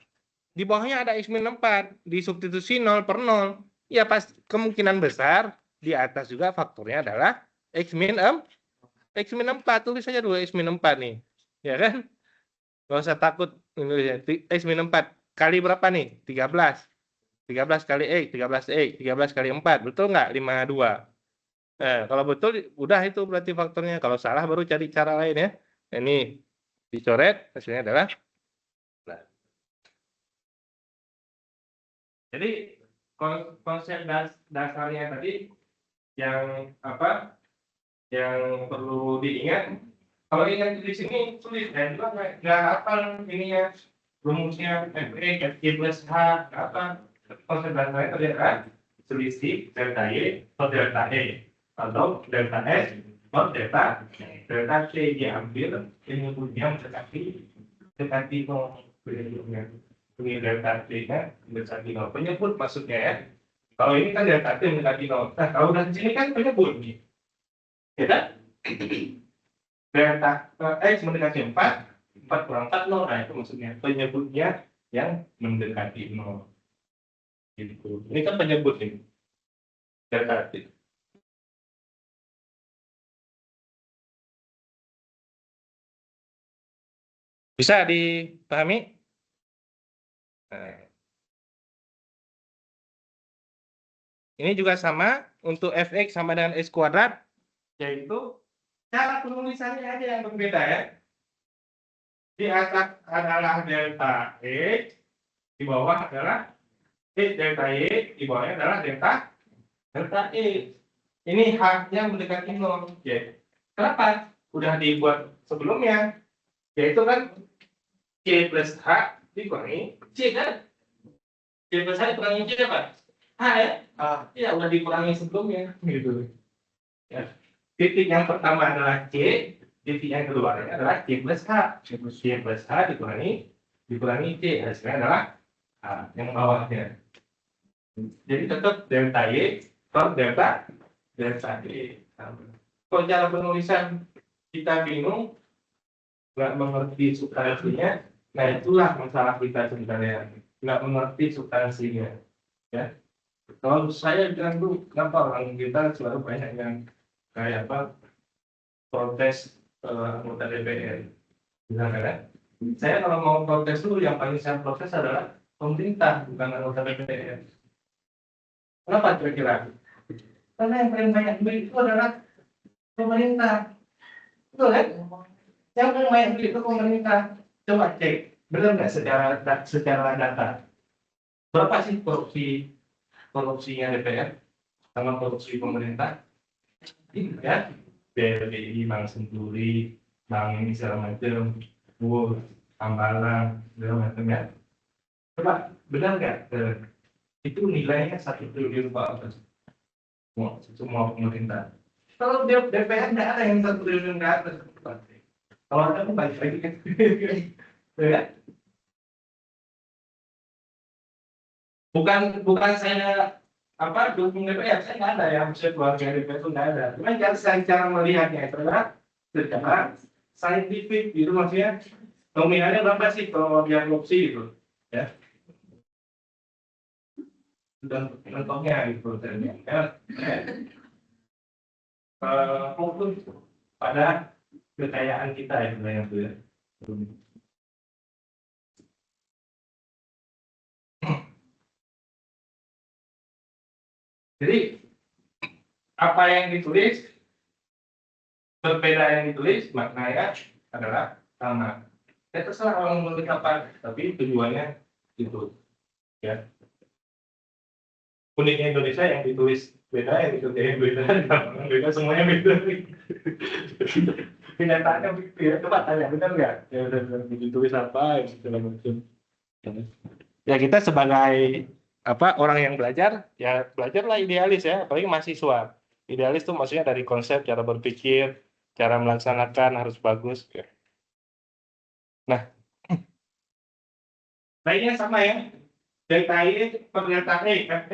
Di bawahnya ada X min 4, disubstitusi 0 per 0. Ya pas kemungkinan besar di atas juga faktornya adalah X min 4. Tulis saja dulu X min 4 nih. Ya kan? Gak usah takut nulisnya. X min 4 kali berapa nih? 13. 13 kali X, 13x, 13 kali 4. Betul nggak? 52. Nah, kalau betul udah itu berarti faktornya. Kalau salah baru cari cara lain ya. Ini dicoret, hasilnya adalah. Nah. Jadi konsep dasarnya tadi yang apa? Yang perlu diingat. Kalau ingat di sini sulit dan juga nggak hafal ininya rumusnya Fx plus H apa konsep dasarnya tadi adalah selisih delta Y per delta E atau delta S per delta C diambil penyebutnya mendekati 0 penyebutnya. Ini delta C-nya mendekati 0. Penyebut maksudnya ya. Kalau ini kan delta T mendekati 0. Nah, kalau udah di sini kan penyebut nih. Ya kan? Delta X mendekati 4 kurang 4, 0. Nah, itu maksudnya. Penyebutnya yang mendekati 0. Gitu. Ini kan penyebut ini. Delta T. Bisa dipahami? Nah. Ini juga sama untuk Fx sama dengan X kuadrat, yaitu cara penulisannya aja yang berbeda ya. Di atas adalah delta X, di bawah adalah delta Y, di bawahnya adalah delta E. Ini haknya mendekati 0. Ya. Kenapa? Udah dibuat sebelumnya, yaitu kan C plus H dikurangi C kan? C plus H dikurangi C apa? H ya? Ya udah dikurangi sebelumnya gitu. Ya. Titik yang pertama adalah C, titik yang kedua adalah C plus H. C plus H dikurangi C, hasilnya adalah H yang bawahnya. Jadi tetap delta Y per delta Y. Kalau cara penulisan kita bingung, nggak mengerti substansinya, nah itulah masalah kita sebenarnya, nggak mengerti substansinya. Ya, kalau saya bilang dulu, kenapa orang kita selalu banyak yang kayak apa protes anggota DPR, misalnya kan? Saya kalau mau protes dulu, yang paling saya protes adalah pemerintah, bukan anggota DPR. Kenapa kira-kira? Karena yang paling banyak duit itu adalah pemerintah, betul kan? Yang paling banyak duit itu pemerintah. Coba cek, benar nggak secara data? Berapa sih korupsinya DPR sama korupsi pemerintah? Ini ya, BLBI, Bank Senturi, Bank ini segala macam, Ambalang, segala macam ya. Coba benar nggak? Itu nilainya 1 triliun Pak. Semua pemerintah. Kalau DPR nggak ada yang 1 triliun ke atas. Kalau ada pun balik lagi kan. Ya. Bukan saya dukung DPR, saya nggak ada yang bisa keluarga DPR itu nggak ada. Cuma cara melihatnya itu adalah secara saintifik gitu, maksudnya nominalnya berapa sih kalau dia korupsi gitu ya, dan contohnya gitu ya, fokus pada kekayaan kita ya sebenarnya itu ya. Jadi apa yang ditulis berbeda, yang ditulis maknanya adalah sama. Ya terserah orang menulis apa, tapi tujuannya itu ya. Uniknya Indonesia yang ditulis beda, yang dikerjain beda, beda, semuanya beda. Kenyataannya begitu ya. Coba tanya, benar nggak? Ya udah ditulis apa, ya segala macam. Ya kita sebagai orang yang belajar, ya belajarlah idealis ya, apalagi mahasiswa. Idealis itu maksudnya dari konsep, cara berpikir, cara melaksanakan harus bagus. Ya. Nah, lainnya sama ya. Delta Y per delta E, F3,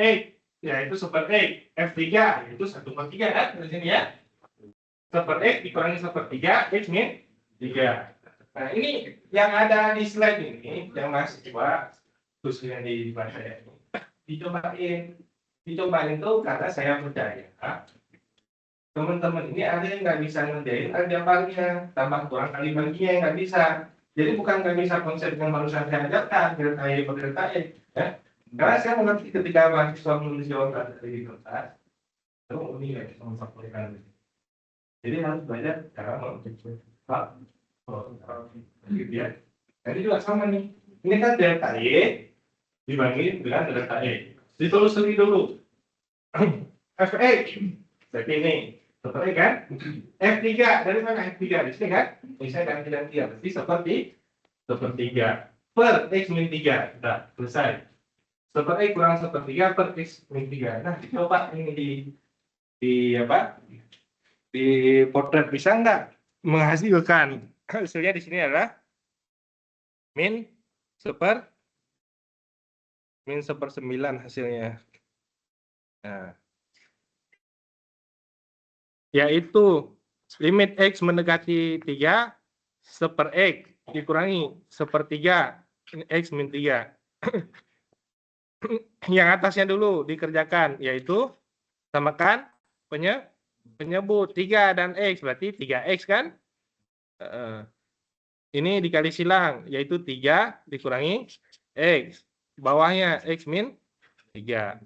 ya itu super E, F3, itu 1/3 kan di sini ya. Super X dikurangi sepertiga, X min 3. Nah ini yang ada di slide ini, yang mahasiswa khususnya di bahasa ini, dicobain itu karena saya percaya teman-teman ini ada yang nggak bisa ngerjain aljabarnya, tambah kurang kali baginya yang nggak bisa. Jadi bukan nggak bisa konsep yang barusan saya ajarkan, delta Y per delta E, ya. Karena saya mengerti ketika mahasiswa menulis jawaban dari kertas, itu ini ya memfasilitasi. Jadi harus belajar cara mengecek gitu ya. Jadi juga sama nih. Ini kan delta Y dibagi dengan delta E. Ditelusuri dulu. F(x) berarti ini seperti kan? F3 dari mana F3 di sini kan? Misalnya ganti-ganti berarti sepertiga per X min 3. Sudah selesai. Seperti kurang sepertiga per X min 3. Nah, coba ini di potret bisa nggak menghasilkan hasilnya di sini adalah min 1/9 hasilnya. Nah, yaitu limit X mendekati 3, 1/X dikurangi 1/3 X min 3. Yang atasnya dulu dikerjakan, yaitu samakan penyebut 3 dan X, berarti 3X kan? Ini dikali silang, yaitu 3 dikurangi X. Bawahnya X min 3.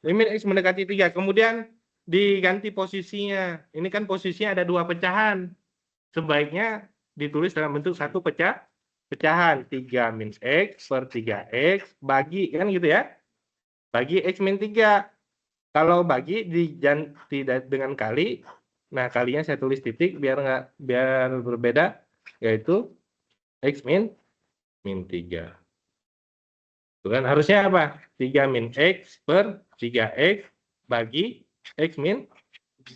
Limit X mendekati 3. Kemudian diganti posisinya. Ini kan posisinya ada 2 pecahan. Sebaiknya ditulis dalam bentuk satu pecahan. 3 min X per 3X bagi, kan gitu ya. Bagi X min 3. Kalau bagi tidak dengan kali, nah kalinya saya tulis titik biar berbeda, yaitu X min 3. Itu kan harusnya apa? 3 min X per 3X bagi X min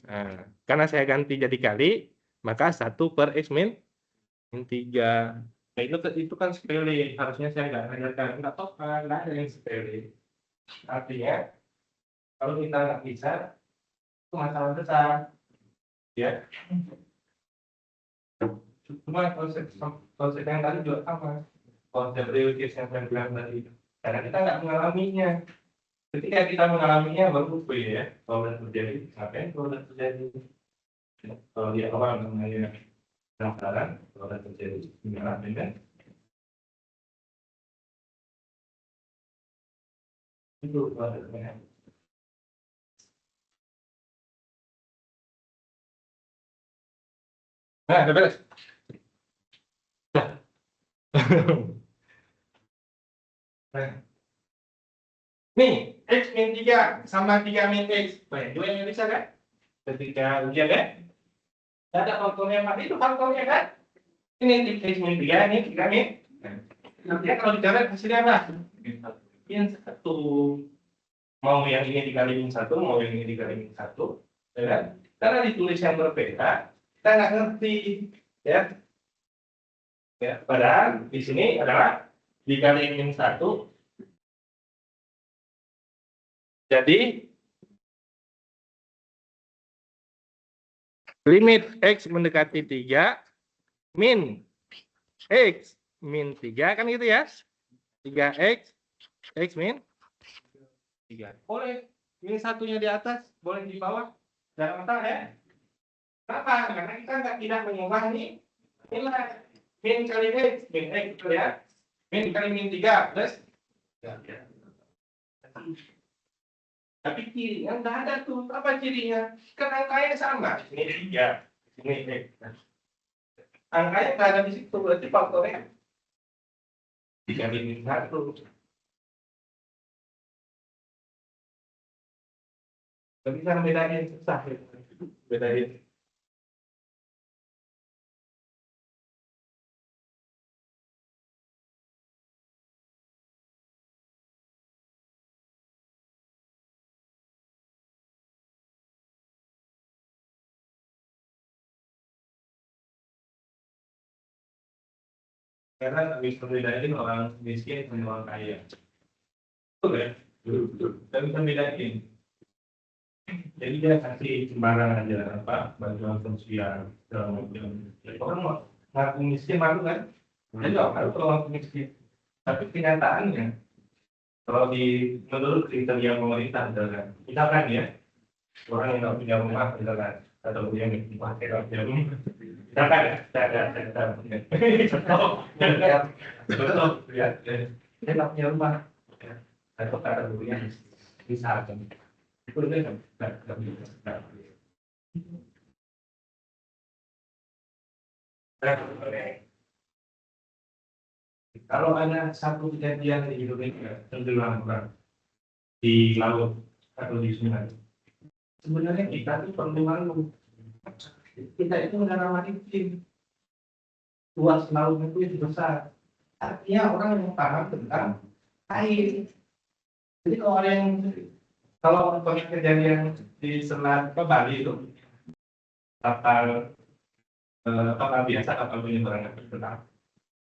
Nah, karena saya ganti jadi kali, maka 1 per X min 3. Nah, itu kan sepele. Harusnya saya nggak ngajarkan. Nggak apa-apa, nggak ada yang sepele. Artinya, kalau kita nggak bisa, itu masalah besar. Ya. Cuma konsep yang tadi juga sama. Konsep realitis yang saya bilang tadi. Karena kita nggak mengalaminya. Ketika kita mengalaminya, baru ya. Kalau udah terjadi, ngapain kalau udah terjadi? Kalau di awal namanya penasaran, kalau udah terjadi, mengalami kan? Itu sebenarnya. Nah, udah beres. Nah, nih, X min 3 sama 3 min X. Banyak juga yang bisa kan? Ketika ujian kan? Nggak ada faktornya, Pak. Itu faktornya kan? Ini X min 3, ini 3 min. Nah, nanti kalau dicoret hasilnya apa? Min 1. Mau yang ini dikali min 1, mau yang ini dikali min 1. Ya kan? Karena ditulis yang berbeda, kita nggak ngerti. Ya. Ya, padahal di sini adalah dikali min 1. Jadi limit X mendekati 3 min X min 3 kan gitu ya. 3X X min 3. Boleh min satunya di atas, boleh di bawah. Jangan masalah ya. Kenapa? Karena kita tidak mengubah nih nilai. Min kali X, min X gitu ya. Min kali min 3 plus. Tapi cirinya nggak ada tuh. Apa cirinya? Kan angkanya sama. Ini 3, ini X. Angkanya nggak ada di situ, berarti faktornya 3 min 1. Tapi cara bedain susah. Bedain. Karena bisa bedain orang miskin sama orang kaya. Betul ya? Betul. Dan bisa bedain. Jadi dia kasih sembarang aja apa bantuan sosial segala macam. Orang mau ngaku miskin malu kan? Jadi nggak malu kalau ngaku miskin. Tapi kenyataannya kalau menurut kriteria pemerintah misalkan ya orang yang nggak punya rumah misalkan atau yang pakai nggak punya rumah misalkan ya betul ya dia nggak punya rumah atau kategorinya misalkan itu dia nggak bisa. Kalau ada satu kejadian di Indonesia tenggelam orang di laut atau di sungai, sebenarnya kita itu perlu malu. Kita itu negara maritim, luas laut itu besar. Artinya orang yang paham tentang air. Jadi kalau ada yang kalau kejadian di Selat ke Bali itu kapal kapal biasa kapal penyeberangan berenang.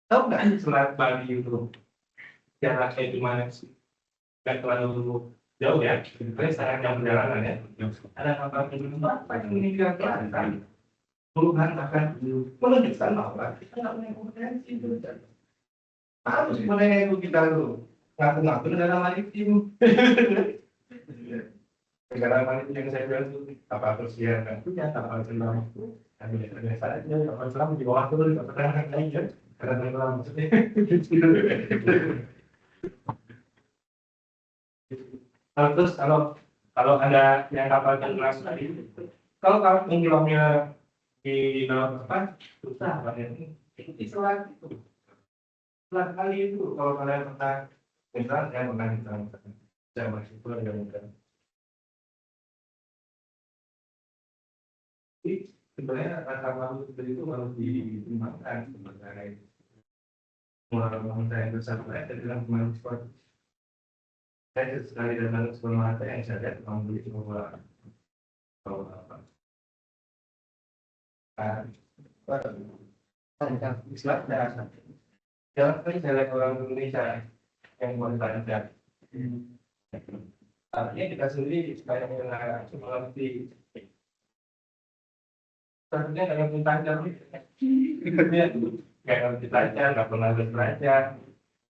Tahu nggak Selat Bali itu jaraknya cuma nggak terlalu jauh ya, sebenarnya sekarang yang perjalanan ya, ada kapal penyeberangan apa yang meninggal kelihatan puluhan bahkan menunjukkan bahwa kita nggak punya kompetensi itu. Harus sebenarnya itu kita tuh ngaku-ngaku negara maritim. Negara maritim yang saya bilang itu kapal persiapan kan punya kapal selam itu biasa aja kapal selam di bawah tuh nggak pernah aja karena tenggelam maksudnya. Terus kalau ada yang kapal tenggelam tadi, kalau kapal tenggelamnya di dalam apa susah banget ini selat itu selat kali itu kalau kalian pernah misalnya saya pernah di sana saya masih pernah dengan jadi sebenarnya rasa malu seperti itu harus dikembangkan sebagai pengalaman saya besar saya dalam mahasiswa saya sekali datang ke sekolah yang saya lihat malu itu bahwa Islam jangan kan jelek orang Indonesia yang bertanya. Artinya kita sendiri supaya mengerti. Sebenarnya dengan belajar, nggak ngerti belajar, nggak pernah belajar,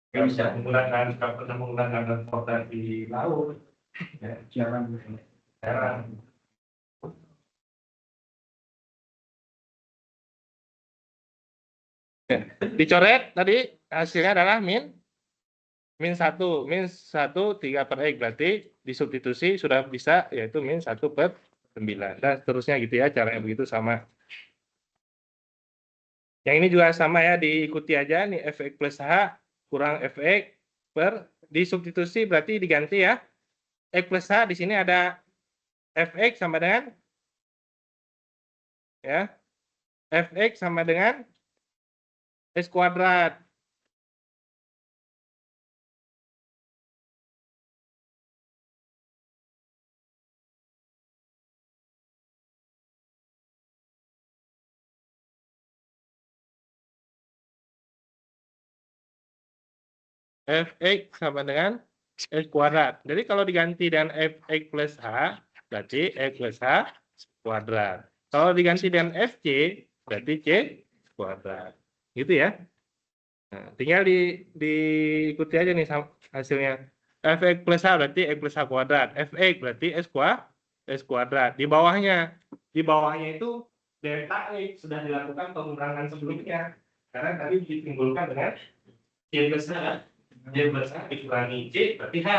nggak bisa menggunakan, nggak pernah menggunakan transportasi laut, ya, jarang. Ya, dicoret tadi hasilnya adalah min 1, min 1 3 per X, berarti disubstitusi sudah bisa yaitu min 1 per 9 dan seterusnya gitu ya, caranya begitu sama. Yang ini juga sama ya, diikuti aja nih, Fx plus H kurang Fx per disubstitusi berarti diganti ya. X plus H di sini ada Fx sama dengan ya, Fx sama dengan S kuadrat. Fx sama dengan S kuadrat. Jadi kalau diganti dengan Fx plus H, berarti X plus H kuadrat. Kalau diganti dengan Fc, berarti C kuadrat. Gitu ya. Nah, tinggal diikuti aja nih hasilnya. Fx plus H berarti X plus H kuadrat. Fx berarti S kuadrat. Di bawahnya itu delta X sudah dilakukan pengurangan sebelumnya. Karena tadi ditimbulkan dengan C plus H. C plus H dikurangi C berarti H.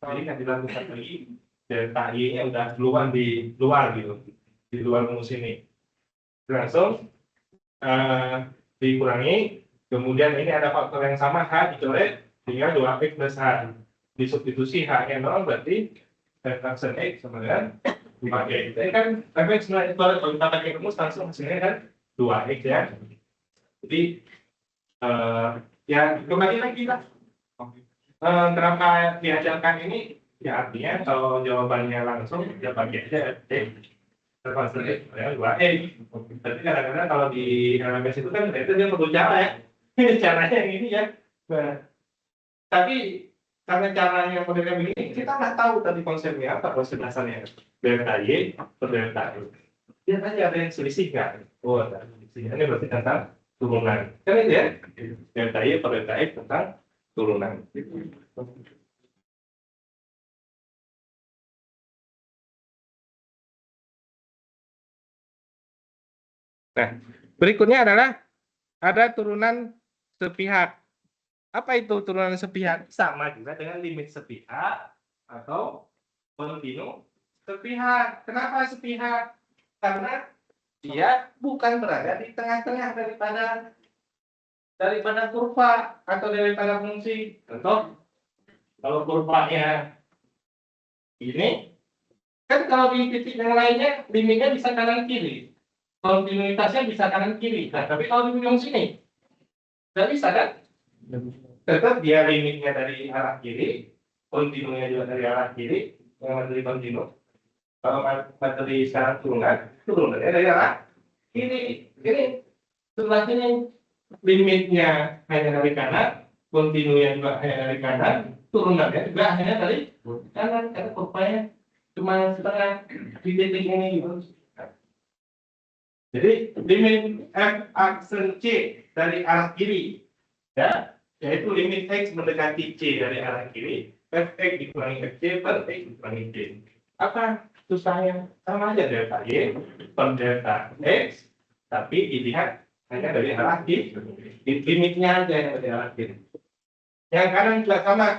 Jadi kan dilakukan lagi delta Y-nya udah keluar di luar gitu. Di luar rumus ini. Langsung dikurangi. Kemudian ini ada faktor yang sama, H dicoret, tinggal 2X plus H. Disubstitusi H-nya 0, berarti fraction X sama dengan 2X. Ini kan Fx itu kalau kita pakai rumus langsung hasilnya kan 2X ya. Jadi, ya kembali lagi lah. Kenapa diajarkan ini? Ya artinya kalau jawabannya langsung, ya pakai aja X. Fraction X sama 2X. Tapi kadang-kadang kalau di LMS itu kan itu dia perlu cara ya. Caranya yang ini ya. Nah, tapi karena caranya modelnya begini, kita nggak tahu tadi konsepnya apa, konsep dasarnya. Delta Y per delta Y. Lihat aja ada yang selisih nggak? Oh, ada selisih. Ini berarti tentang turunan. Kan itu ya? Delta Y per delta X tentang turunan. Nah, berikutnya adalah ada turunan sepihak. Apa itu turunan sepihak? Sama juga dengan limit sepihak atau kontinu sepihak. Kenapa sepihak? Karena dia bukan berada di tengah-tengah daripada kurva atau daripada fungsi. Contoh, kalau kurvanya ini, kan kalau di titik yang lainnya limitnya bisa kanan kiri, kontinuitasnya bisa kanan kiri. Nah, tapi kalau di ujung sini, nggak bisa kan? Tetap dia limitnya dari arah kiri, kontinunya juga dari arah kiri, yang materi kontinu. Kalau materi sekarang turunannya dari arah kiri. Ini sebelah sini limitnya hanya dari kanan, kontinunya juga hanya dari kanan, turunannya juga hanya dari kanan. Karena kurvanya cuma setengah di titik ini gitu. Jadi limit F aksen C dari arah kiri, ya, yaitu limit X mendekati C dari arah kiri, Fx dikurangi Fc per X dikurangi C. Apa susahnya? Sama aja delta Y per delta X, tapi dilihat hanya dari arah kiri. Limitnya aja yang dari arah kiri. Yang kanan juga sama,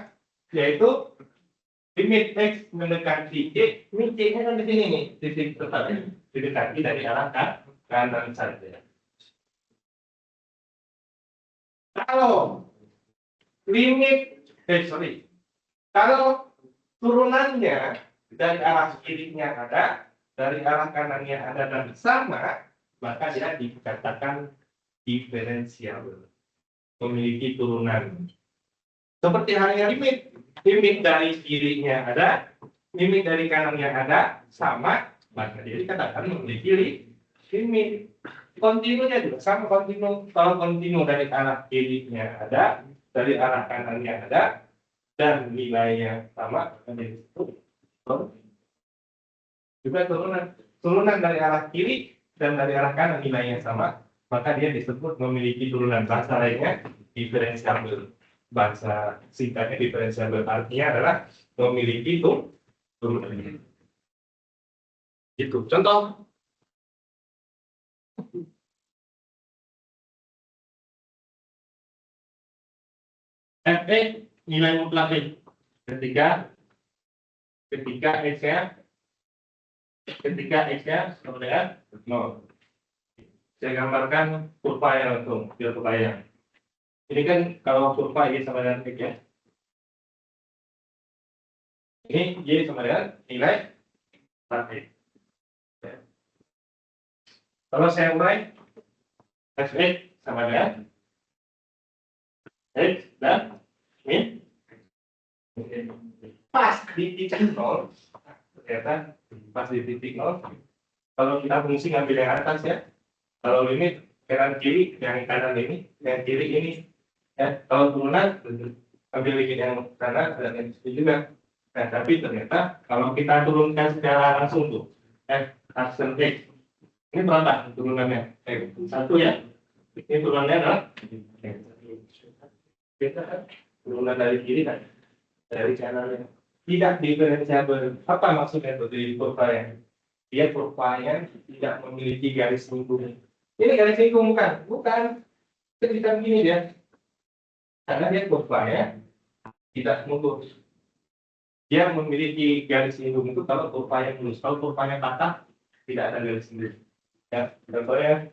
yaitu limit X mendekati C, ini C-nya kan di sini nih, titik tetap didekati dari arah kanan saja. Kalau limit, kalau turunannya dari arah kirinya ada, dari arah kanannya ada dan sama, maka dia dikatakan diferensial, memiliki turunan. Seperti halnya limit dari kirinya ada, limit dari kanannya ada, sama, maka dia dikatakan memiliki limit. kontinunya juga sama kontinu. Kalau kontinu dari arah kirinya ada, dari arah kanannya ada, dan nilainya sama, jadi itu juga turunan dari arah kiri dan dari arah kanan nilainya sama, maka dia disebut memiliki turunan. Bahasa lainnya diferensiabel. Bahasa singkatnya diferensiabel, artinya adalah memiliki turunan. Itu contoh. Fe nilai mutlak ketika x-nya sama dengan 0. Saya gambarkan kurva yang langsung biar kebayang. Ini kan kalau kurva y sama dengan x ya. Ini y sama dengan nilai x. Kalau saya mulai fx sama dengan x dan min pas di titik 0, ternyata pas di titik 0. Kalau kita fungsi ngambil yang atas ya, kalau limit kanan kiri, yang kanan ini, yang kiri ini ya. Kalau turunan ambil limit yang kanan dan yang kiri juga. Nah, tapi ternyata kalau kita turunkan secara langsung tuh f aksen x ini berapa turunannya? Satu ya. Ini turunannya adalah turunan dari kiri kan, dari kanannya tidak diferensiabel. Apa maksudnya itu di kurva yang dia kurvanya tidak memiliki garis lingkung. Ini garis lingkung bukan kita begini dia, karena dia kurvanya tidak mulus. Dia memiliki garis lingkung itu kalau kurvanya mulus. Kalau kurvanya patah tidak ada garis lingkung ya. Contohnya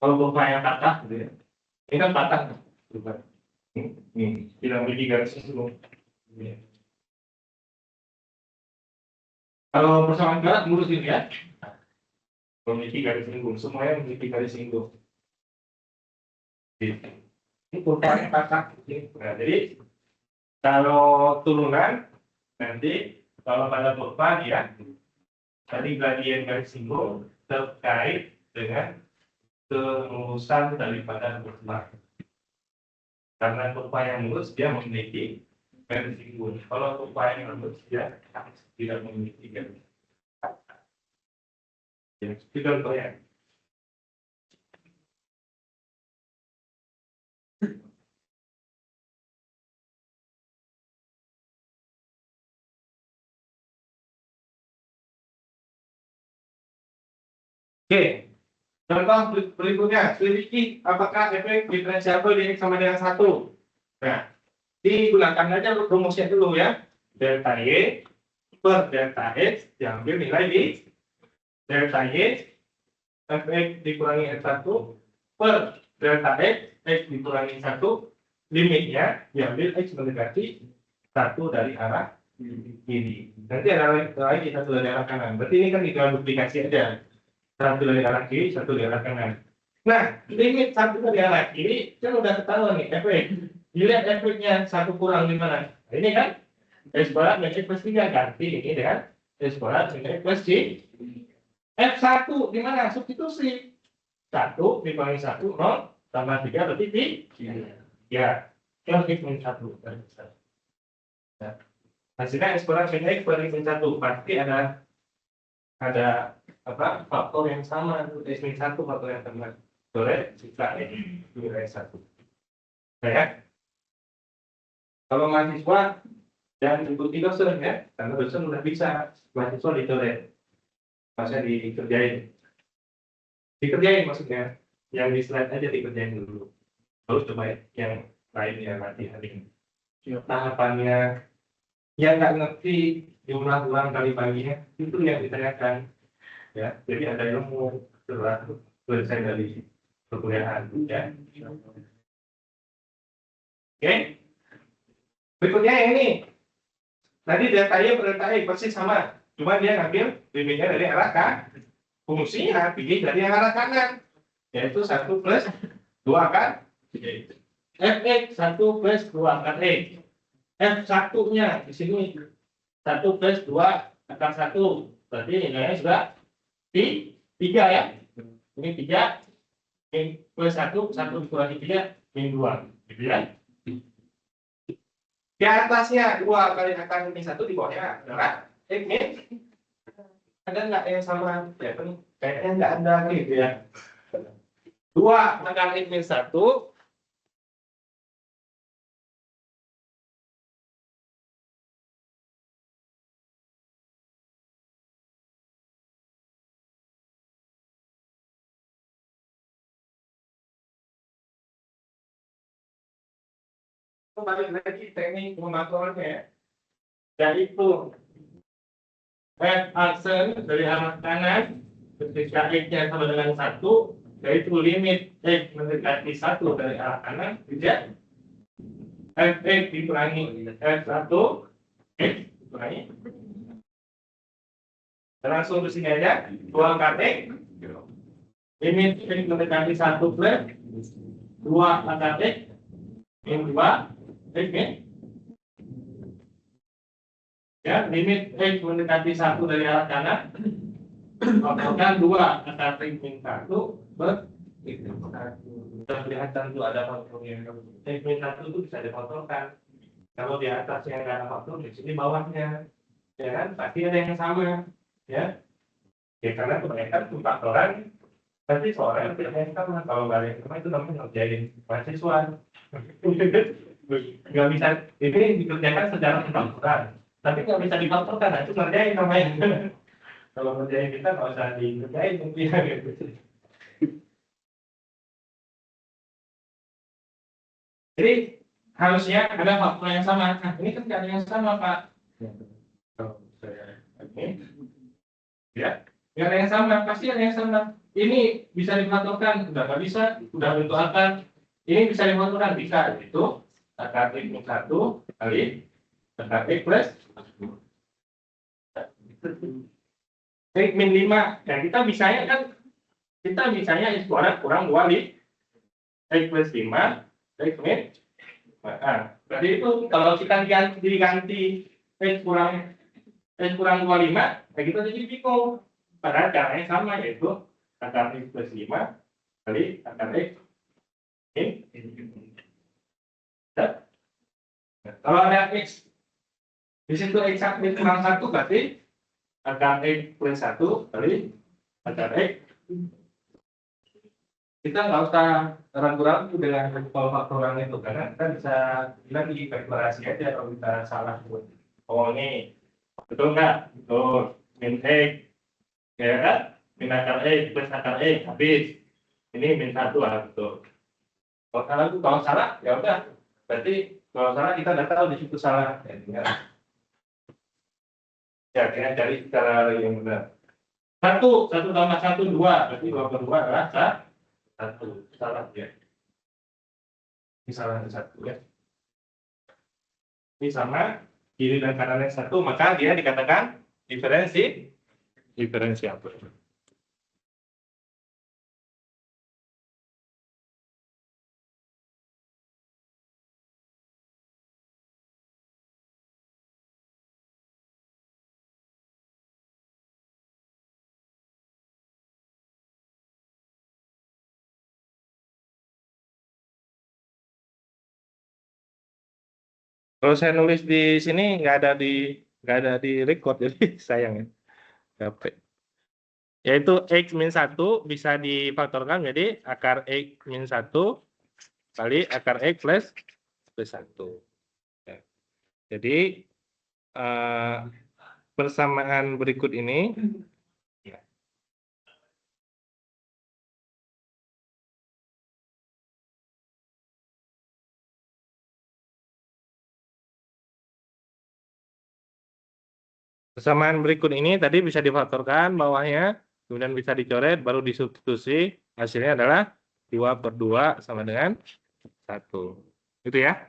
kalau kurvanya patah gitu ya, ini kan patah kurva. Tidak memiliki garis lingkung. Kalau persamaan barat mulus ini ya, memiliki garis lingkung. Semuanya memiliki garis lingkung. Ini kurvanya patah. Nah, jadi kalau turunan nanti kalau pada kurva ya, tadi gradien garis lingkung terkait dengan kemulusan daripada kurva. Karena kurva yang mulus dia memiliki garis lingkung. Kalau kurva yang lembut dia tidak memiliki garis. Ya, itu contohnya. Oke, contoh berikutnya, selidiki apakah efek diferensiabel ini sama dengan 1. Nah, digunakan aja rumusnya dulu ya. Delta Y per delta X diambil nilai di delta Y fx dikurangi X1 per delta X dikurangi 1, limitnya diambil X mendekati 1 dari arah kiri. Nanti ada lagi satu dari arah kanan. Berarti ini kan tinggal duplikasi aja. Satu dari arah kiri, satu dari arah kanan. Nah, limit satu dari arah kiri kan udah ketahuan nih efek. Dilihat efeknya satu kurang di mana? Nah, ini kan x kuadrat min x plus 3 ganti ini dengan x kuadrat min x plus 3. F1 di mana? Substitusi. 1 dikurangi 1, 0 tambah 3 berarti di ya, plus x min 1. Nah, hasilnya x kuadrat min x per x min 1 pasti ada apa faktor yang sama, x min 1 faktor yang sama. Sore jika ini nilai 1. Ya. Kalau mahasiswa jangan ikuti dosen ya, karena dosen udah bisa, mahasiswa ditoret. Masa dikerjain maksudnya, yang di slide aja dikerjain dulu. Terus coba yang lainnya latihan. Tahapannya yang nggak ngerti diulang-ulang kali paginya itu yang ditanyakan ya. Jadi ada ilmu setelah selesai dari perkuliahan ya. Oke. Berikutnya yang ini. Tadi delta Y per delta X persis sama, cuma dia ngambil limitnya dari arah kanan. Fungsinya pilih dari arah kanan, yaitu 1 plus 2 kan? Fx 1 plus 2 kan X. F1-nya di sini 1 plus 2 akar 1. Berarti nilainya sudah 3. 3 ya. Ini 3, min plus 1, 1 dikurangi 3, min 2. Gitu ya. Di atasnya 2 kali akar min 1, di bawahnya adalah X min. Ada nggak yang sama? Ya, kan kayaknya nggak ada gitu ya. 2 akar X min 1. Balik lagi teknik pemantauannya ya. Yaitu F aksen dari arah kanan ketika X-nya sama dengan 1, yaitu limit X mendekati 1 dari arah kanan, tidak Fx dikurangi F1 X dikurangi. Dan langsung ke sini aja, 2 kali limit X mendekati 1 plus 2 kali min 2 X min. Ya, limit X mendekati 1 dari arah kanan, faktorkan 2 akar X min 1 ber sudah kelihatan itu ada faktornya. X min 1 itu bisa difaktorkan. Kalau di atasnya nggak ada faktor, di sini bawahnya, ya kan pasti ada yang sama, ya. Ya karena kebanyakan faktoran pasti soalnya tidak yang sama. Kalau nggak ada yang sama itu namanya ngerjain mahasiswa. Nggak bisa, ini dikerjakan secara faktoran, tapi nggak bisa difaktorkan, nah, itu ngerjain namanya. Kalau ngerjain kita nggak usah dikerjain mungkin gitu. Jadi harusnya ada faktor yang sama. Nah, ini kan nggak ada yang sama, Pak. Oke. Ya, nggak ada yang sama, pasti ada yang sama. Ini bisa difaktorkan, udah nggak bisa, udah bentuk akar. Ini bisa difaktorkan, bisa. Itu akar X min 1 kali akar X plus X min 5. Nah, kita bisanya X kurang 2 X plus 5 X min. Nah, berarti itu kalau kita diganti X kurang 25, nah kita jadi bingung. Padahal caranya sama, yaitu akar X plus 5 kali akar X min. Nah, kalau ada X di situ X min kurang 1, berarti akar X plus 1 kali akar X. Kita nggak usah ragu-ragu dengan faktoran itu, karena kita bisa bilang di kalkulasi aja kalau kita salah. Oh ini betul nggak? Betul. Min X, ya kan? Min akar X plus akar X habis. Ini min 1 lah, betul. Kalau salah ya udah. Berarti kalau salah kita udah tahu di situ salah. Ya, kita cari cara yang benar. 1 tambah 1 2, berarti 2 per 2 adalah 1. Salah ya. Ini salah 1 ya. Ini sama kiri dan kanannya 1, maka dia dikatakan diferensiabel. Kalau saya nulis di sini nggak ada di record, jadi sayang ya. Capek. Yaitu X min 1 bisa difaktorkan jadi akar X min 1 kali akar X plus 1. Ya. Jadi persamaan berikut ini ya. Persamaan berikut ini tadi bisa difaktorkan bawahnya, kemudian bisa dicoret, baru disubstitusi, hasilnya adalah 2 per 2 sama dengan 1. Gitu ya.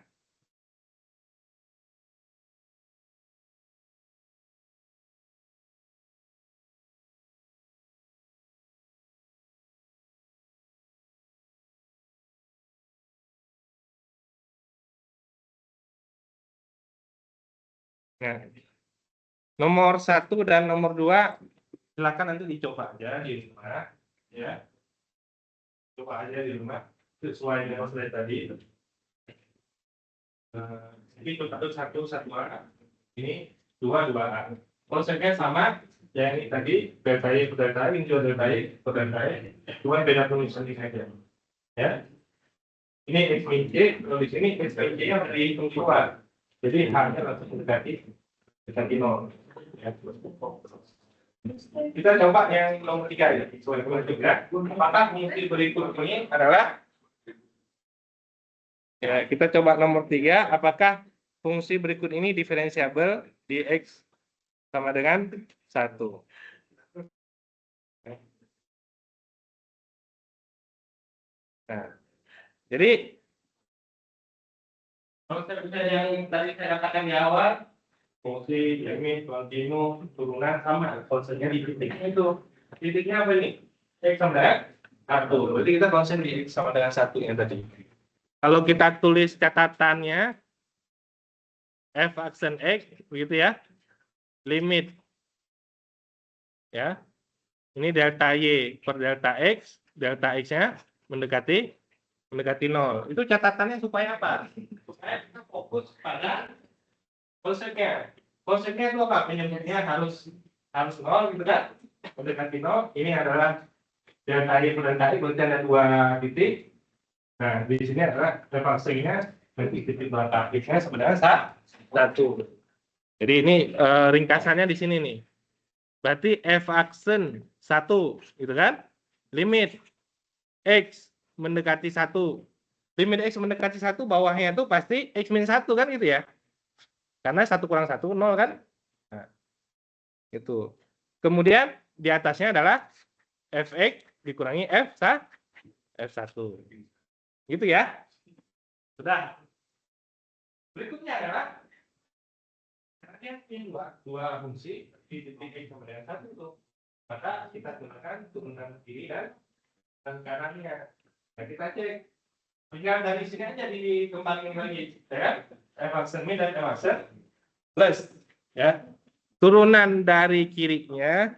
Nah, nomor 1 dan nomor 2 silakan nanti dicoba aja di rumah, ya. Coba aja di rumah sesuai dengan slide tadi. Ini satu A, ini dua A. Konsepnya sama, yang ini tadi delta Y per delta Y, ini juga delta Y per delta Y, cuma beda tulisan di saja. Ya, ini X min Y, kalau di sini X min Y yang dihitung keluar, jadi H-nya langsung mendekati 0. Ya. Kita coba yang nomor 3 ya, sesuai dengan juga. Apakah fungsi berikut ini adalah, ya, kita coba nomor 3, apakah fungsi berikut ini diferensiabel di X sama dengan 1. Nah, jadi konsepnya yang tadi saya katakan di awal, fungsi limit kontinu turunan sama konsepnya di titiknya itu. Titiknya apa ini? X sama dengan 1. Berarti kita konsep di X sama dengan 1 yang tadi. Kalau kita tulis catatannya f aksen X begitu ya. Limit ya. Ini delta Y per delta X-nya mendekati 0. Itu catatannya supaya apa? Supaya kita fokus pada konsepnya. Konsepnya itu apa? Penyebutnya harus 0 gitu kan? Mendekati 0. Ini adalah delta Y per delta X, berarti ada 2 titik. Nah, di sini adalah refleksinya dari titik belakang X-nya sebenarnya 1. Jadi ini ringkasannya di sini nih. Berarti f aksen 1 gitu kan? Limit X mendekati 1. Limit X mendekati 1 bawahnya itu pasti X min 1 kan gitu ya. Karena 1 kurang 1 0 kan? Nah, itu. Kemudian di atasnya adalah fx dikurangi f1. Gitu ya. Sudah. Berikutnya adalah karena ini dua fungsi di titik X sama dengan 1 itu. Maka kita gunakan turunan kiri dan kanannya. Nah, kita cek. Tinggal dari sini aja dikembangin lagi, ya. F aksen min dan F aksen plus, ya. Turunan dari kirinya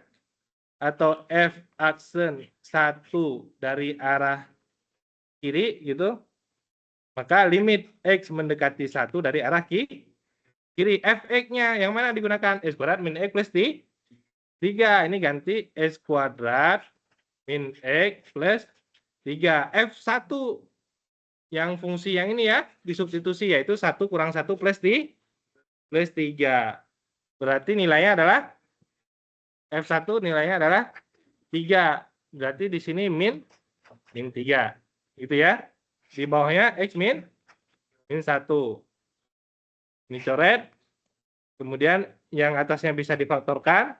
atau F aksen 1 dari arah kiri gitu. Maka limit X mendekati 1 dari arah kiri. Fx-nya yang mana digunakan? S kuadrat min X plus 3. Ini ganti S kuadrat min X plus 3. F1 yang fungsi yang ini ya, disubstitusi yaitu 1 kurang 1 plus 3. Berarti nilainya adalah F1 nilainya adalah 3. Berarti di sini min 3. Gitu ya. Di bawahnya X min 1. Ini coret. Kemudian yang atasnya bisa difaktorkan.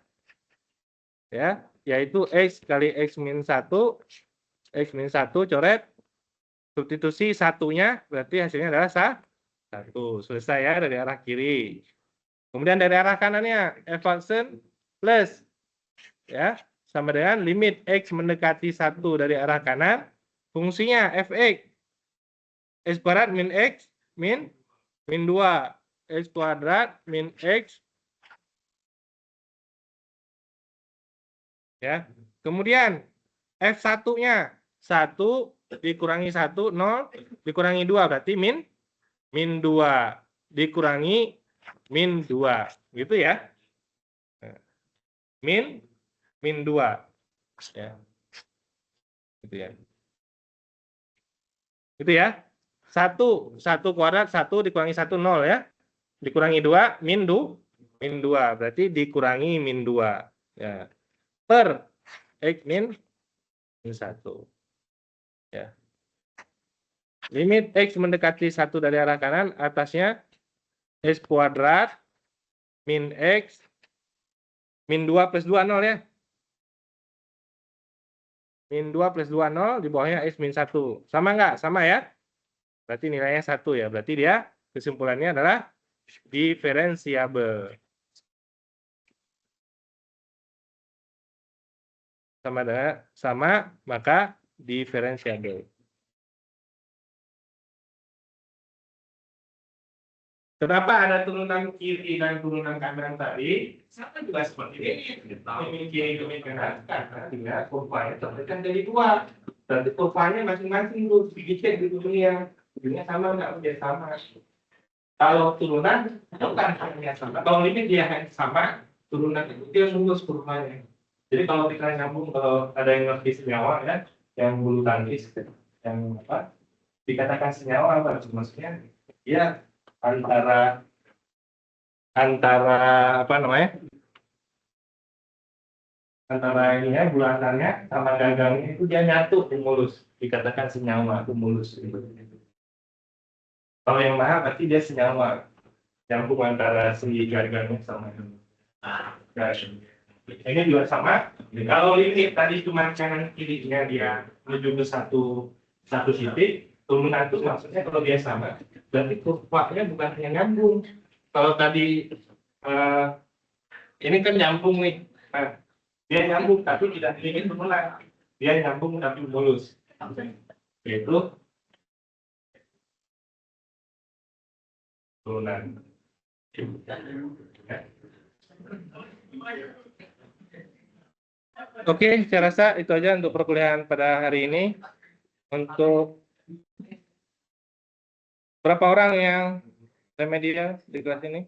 Ya, yaitu X kali X min 1. X min 1 coret. Substitusi satunya berarti hasilnya adalah 1. Selesai ya dari arah kiri. Kemudian dari arah kanannya F aksen plus ya sama dengan limit X mendekati 1 dari arah kanan. Fungsinya fx S kuadrat min X min 2. X kuadrat min X ya. Kemudian F1-nya 1 dikurangi 1 0 dikurangi 2 berarti min 2 dikurangi min 2 gitu ya. Min 2 ya. Gitu ya. Itu ya. 1 kuadrat 1 dikurangi 1 0 ya. Dikurangi 2 min 2 berarti dikurangi min 2 ya. Per X min 1 ya. Limit X mendekati 1 dari arah kanan, atasnya S kuadrat min X min 2 plus 2 0 ya. Min 2 plus 2 0 di bawahnya X min 1. Sama nggak? Sama ya. Berarti nilainya 1 ya. Berarti dia kesimpulannya adalah diferensiabel. Sama maka diferensiabel. Kenapa ada turunan kiri dan turunan kanan tadi? Sama juga seperti ini. Ini kiri demi kanan, karena dia kurvanya tertekan dari dua. Berarti kurvanya masing-masing tuh sedikit di dunia. Dunia sama nggak? Dia sama. Kalau turunan bukan hanya sama. Kalau limit dia hanya sama, turunan itu dia lurus kurvanya. Jadi kalau kita nyambung, kalau ada yang ngerti senyawa ya, yang bulu tangkis, yang apa? Dikatakan senyawa apa? Maksudnya dia antara apa namanya, antara ini ya bulatannya sama gagangnya itu dia nyatu mulus, dikatakan senyawa itu mulus. Kalau yang mahal berarti dia senyawa nyambung antara si gagangnya sama gagang. Ini juga sama. Kalau limit tadi cuma kanan kirinya dia menuju ke satu titik, turunan itu maksudnya kalau dia sama berarti kurvanya bukan hanya nyambung. Kalau tadi ini kan nyambung nih, nah, dia nyambung tapi tidak ingin mengulang, dia nyambung tapi mulus, yaitu turunan. Oke, saya rasa itu aja untuk perkuliahan pada hari ini. Untuk berapa orang yang remedial di kelas ini?